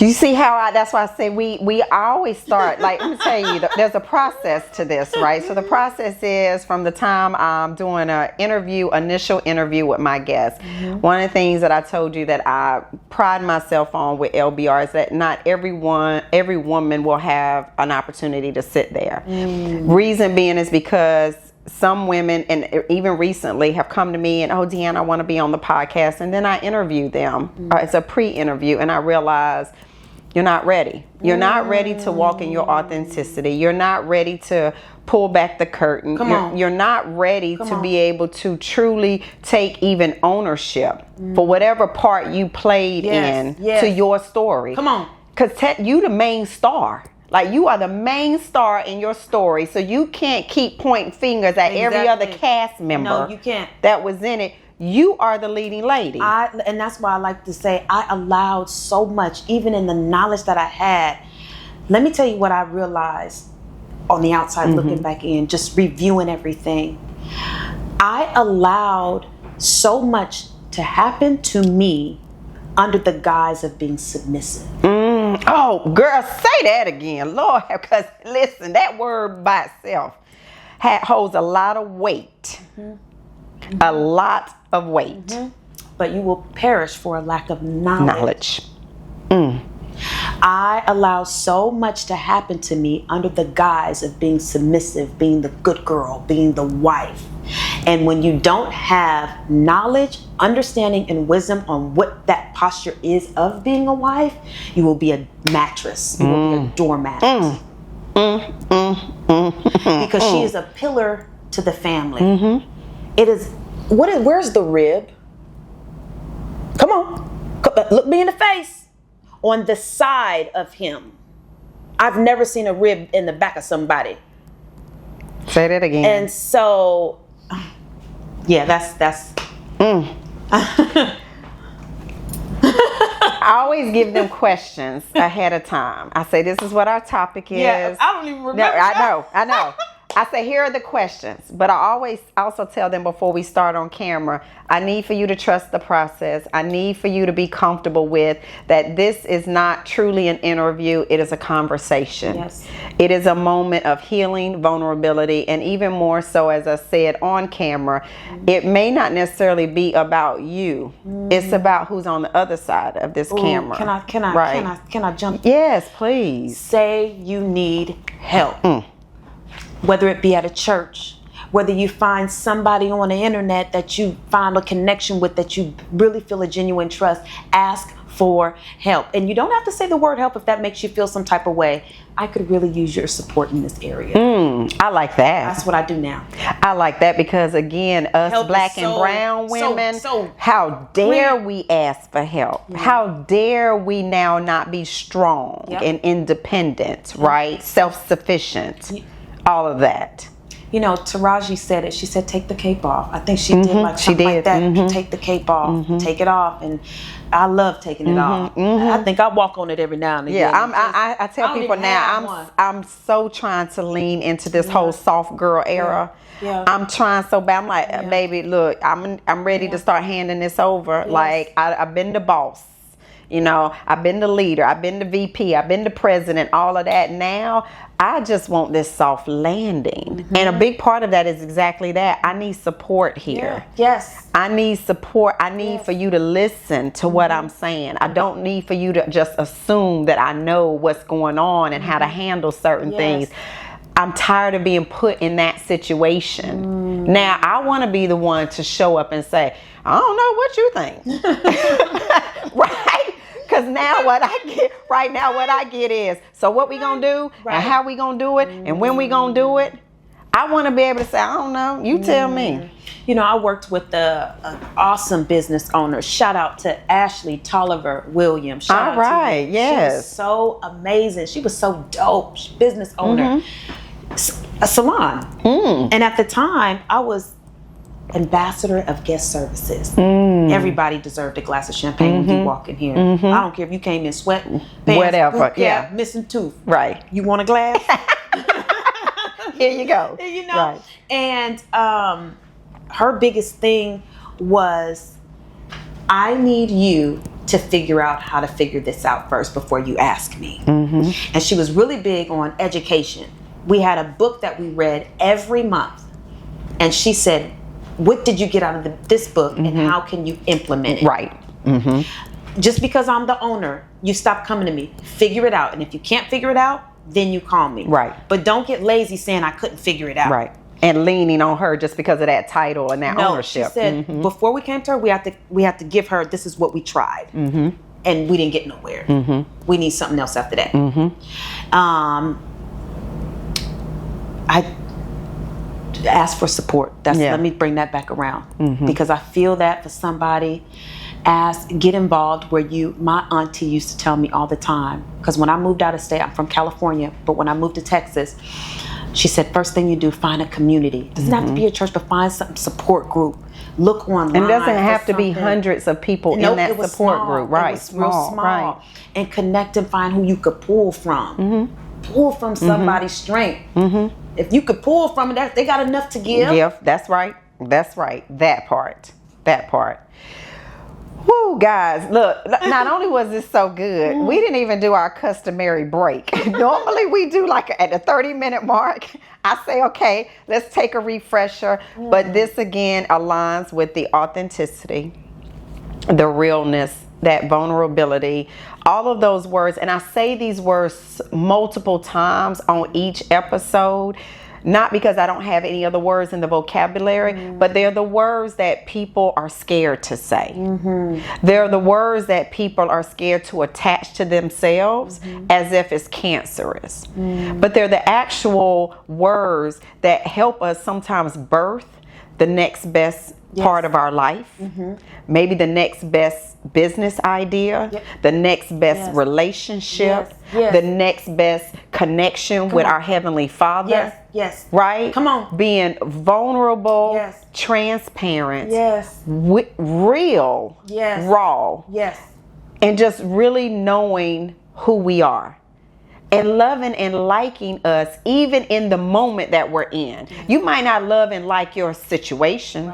You see how that's why I say we always start, like, let me tell you, there's a process to this, right? So the process is from the time I'm doing an initial interview with my guest. One of the things that I told you that I pride myself on with LBR is that not every woman will have an opportunity to sit there. Reason being is because some women, and even recently, have come to me and, oh, Deanna, I want to be on the podcast. And then I interview them. It's a pre-interview, and I realize you're not ready. You're not ready to walk in your authenticity. You're not ready to pull back the curtain. You're not ready to be able to truly take even ownership for whatever part you played in to your story. Because you the main star. Like, you are the main star in your story, so you can't keep pointing fingers at every other cast member. No, you can't. That was in it. You are the leading lady. And that's why I like to say I allowed so much, even in the knowledge that I had. Let me tell you what I realized on the outside, looking back in, just reviewing everything. I allowed so much to happen to me under the guise of being submissive. Oh, girl, say that again, Lord, because listen, that word by itself holds a lot of weight. A lot of weight. But you will perish for a lack of knowledge. I allowed so much to happen to me under the guise of being submissive, being the good girl, being the wife. And when you don't have knowledge, understanding, and wisdom on what that posture is of being a wife, you will be a mattress. You will be a doormat. Because she is a pillar to the family. It is, where's the rib? Come on. Look me in the face. On the side of him. I've never seen a rib in the back of somebody. Say that again. And so, yeah, that's. I always give them questions ahead of time. I say, this is what our topic is. Yeah, I don't even remember. I know. I say, here are the questions, but I always also tell them before we start on camera, I need for you to trust the process. I need for you to be comfortable with that this is not truly an interview. It is a conversation. Yes. It is a moment of healing, vulnerability, and even more so, as I said, on camera, it may not necessarily be about you. It's about who's on the other side of this camera. Can I jump? Yes, please. Say you need help. Whether it be at a church, whether you find somebody on the internet that you find a connection with, that you really feel a genuine trust, ask for help. And you don't have to say the word help if that makes you feel some type of way. I could really use your support in this area. I like that. That's what I do now. I like that because, again, us help black and brown women, how dare we ask for help? Yeah. How dare we now not be strong and independent, right? Self-sufficient. All of that. You know, Taraji said it. She said, take the cape off. I think she did like something like that. Take the cape off. Take it off. And I love taking it off. I think I walk on it every now and again. Yeah, I tell people now, I'm so trying to lean into this whole soft girl era. Yeah. I'm trying so bad. I'm like, baby, look, I'm ready to start handing this over. Yes. Like, I've been the boss. You know, I've been the leader, I've been the VP, I've been the president, all of that. Now, I just want this soft landing. And a big part of that is exactly that. I need support here. Yes. I need support. I need for you to listen to what I'm saying. I don't need for you to just assume that I know what's going on and how to handle certain things. I'm tired of being put in that situation. Now, I want to be the one to show up and say, I don't know what you think. Right? Because now what I get is, so what we gonna do and how we gonna do it and when we gonna do it. I want to be able to say, I don't know, you tell me. You know, I worked with an awesome business owner. Shout out to Ashley Tolliver Williams. All right, yes. She was so amazing. She was so dope. Business owner. A salon. And at the time, I was ambassador of guest services. Everybody deserved a glass of champagne when you walk in here. I don't care if you came in sweat, pants, whatever, missing tooth. Right. You want a glass? Here you go. You know. Right. And her biggest thing was, I need you to figure out how to figure this out first before you ask me. And she was really big on education. We had a book that we read every month. And she said, what did you get out of this book and how can you implement it? Right. Just because I'm the owner, you stop coming to me. Figure it out. And if you can't figure it out, then you call me. Right. But don't get lazy saying I couldn't figure it out. Right. And leaning on her just because of that title and that ownership. She said, before we came to her, we have to give her, this is what we tried. And we didn't get nowhere. We need something else after that. I ask for support. Let me bring that back around. Because I feel that for somebody, get involved where my auntie used to tell me all the time. Because when I moved out of state, I'm from California, but when I moved to Texas, she said, first thing you do, find a community. It doesn't have to be a church, but find some support group. Look online. And it doesn't have to be hundreds of people in that support group. Right. It was real small. Right. And connect and find who you could pull from. Pull from somebody's strength. If you could pull from it, they got enough to give. Yeah, that's right. That's right. That part. Woo, guys, look, not only was this so good, we didn't even do our customary break. Normally we do like at the 30-minute mark. I say, okay, let's take a refresher. But this again aligns with the authenticity, the realness, that vulnerability, all of those words. And I say these words multiple times on each episode. Not because I don't have any other words in the vocabulary, but they're the words that people are scared to say. They're the words that people are scared to attach to themselves as if it's cancerous. But they're the actual words that help us sometimes birth the next best part of our life, maybe the next best business idea, the next best relationship, the next best connection with our Heavenly Father. Right? Come on. Being vulnerable, transparent, real, raw, and just really knowing who we are. And loving and liking us even in the moment that we're in. You might not love and like your situation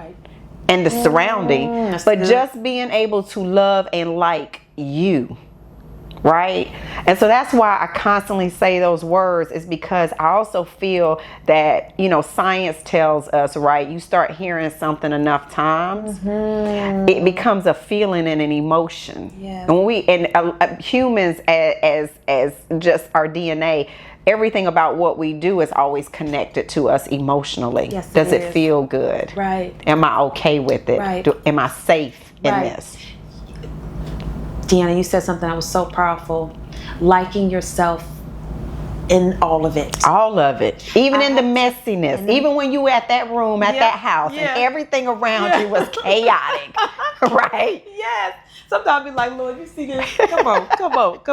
and the surrounding, but just being able to love and like you. Right? And so that's why I constantly say those words, is because I also feel that, science tells us, right, you start hearing something enough times, it becomes a feeling and an emotion. And humans, as just our DNA, everything about what we do is always connected to us emotionally. Does it feel good? Right. Am I okay with it? Right. Am I safe in this? Deanna, you said something that was so powerful. Liking yourself in all of it. All of it. Even in the messiness. Even when you were at that room, at that house, and everything around you was chaotic. Right? Yes. Sometimes I be like, Lord, you see this? Come on.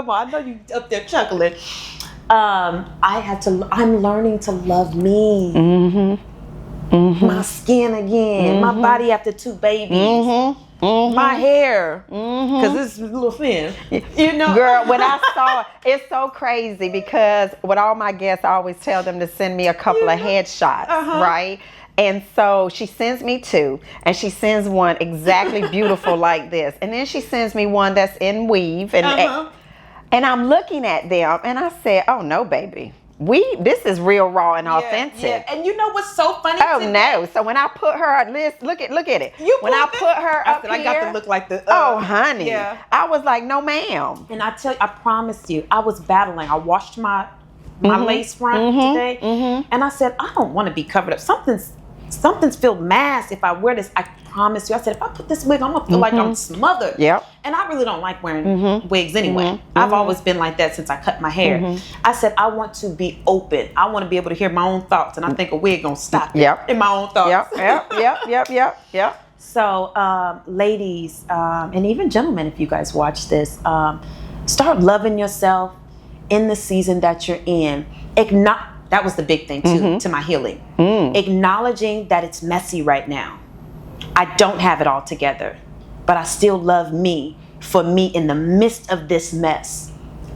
I know you up there chuckling. I'm learning to love me. My skin again. My body after 2 babies. My hair, because it's a little thin. Girl, when I saw it's so crazy, because with all my guests, I always tell them to send me a couple of headshots, right? And so she sends me 2, and she sends one exactly beautiful like this, and then she sends me one that's in weave, and I'm looking at them, and I said, "Oh no, baby. This is real, raw, and authentic." Yeah. And you know what's so funny? No! So when I put her, look at it. When I put her up here, I got to look like the. Honey. Yeah. I was like, no, ma'am. And I tell you, I promise you, I was battling. I washed my lace front today, and I said, I don't want to be covered up. Something's feel masked if I wear this. I promise you. I said, if I put this wig, I'm gonna feel like I'm smothered. Yep. And I really don't like wearing wigs anyway. I've always been like that since I cut my hair. I said, I want to be open. I want to be able to hear my own thoughts, and I think a wig gonna stop it in my own thoughts. Yep. So, ladies, and even gentlemen, if you guys watch this, start loving yourself in the season that you're in. That was the big thing too, to my healing. Acknowledging that it's messy right now. I don't have it all together, but I still love me for me in the midst of this mess.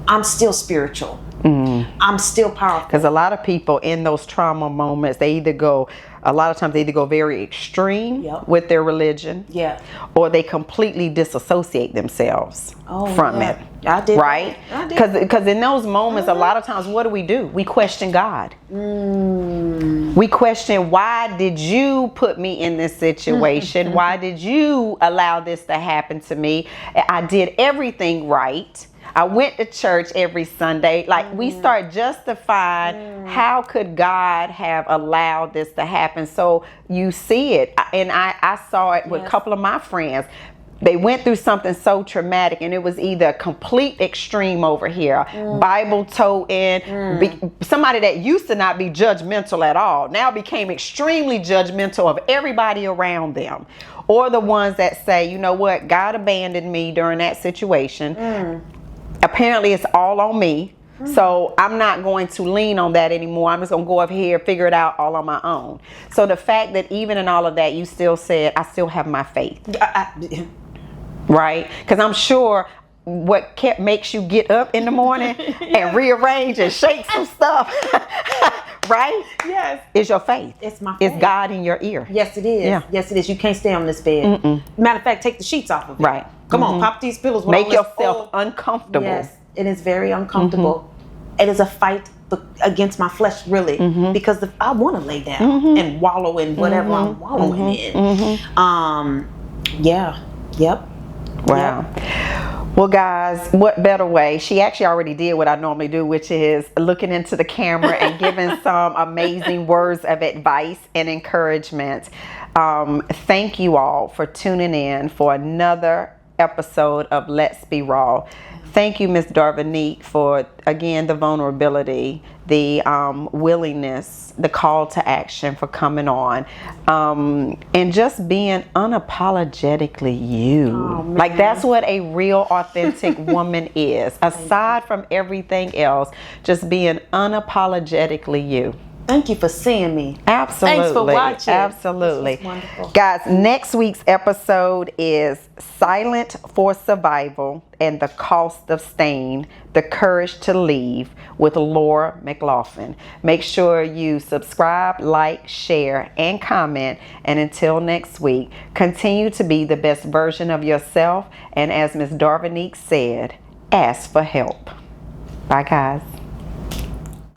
I'm still spiritual. I'm still powerful. Because a lot of people in those trauma moments, they either go, a lot of times they either go very extreme Yep. with their religion, Yeah. or they completely disassociate themselves from yeah. it. I did. Right? I did. Because in those moments, a lot of times, what do? We question God. We question, why did you put me in this situation? Why did you allow this to happen to me? I did everything right. I went to church every Sunday. Like, we start justifying, how could God have allowed this to happen? So you see it. And I saw it with a couple of my friends. They went through something so traumatic, and it was either complete extreme over here, Bible toting, somebody that used to not be judgmental at all, now became extremely judgmental of everybody around them. Or the ones that say, you know what, God abandoned me during that situation. Apparently it's all on me. So I'm not going to lean on that anymore. I'm just going to go up here, figure it out all on my own. So the fact that even in all of that, you still said, I still have my faith. Right? Because I'm sure what makes you get up in the morning and rearrange and shake some stuff, right? Yes. Is your faith. It's my faith. It's God in your ear. Yes, it is. Yeah. Yes, it is. You can't stay on this bed. Matter of fact, take the sheets off of it. Right. Come on, pop these pillows. With Make all this yourself old- uncomfortable. Yes, it is very uncomfortable. It is a fight against my flesh, really, because I want to lay down and wallow in whatever I'm wallowing in. Yeah. Yep. Wow. Yep. Well, guys, what better way? She actually already did what I normally do, which is looking into the camera and giving some amazing words of advice and encouragement. Thank you all for tuning in for another episode of Let's Be Raw. Thank you, Miss Darvinique, for, again, the vulnerability, the willingness, the call to action for coming on, and just being unapologetically you. Oh, man. Like, that's what a real, authentic woman is. Aside from everything else, just being unapologetically you. Thank you for seeing me. Absolutely. Thanks for watching. Absolutely. This was wonderful. Guys, next week's episode is Silent for Survival and the Cost of Staying, the Courage to Leave with Laura McLaughlin. Make sure you subscribe, like, share, and comment. And until next week, continue to be the best version of yourself. And as Miss Darvinique said, ask for help. Bye, guys.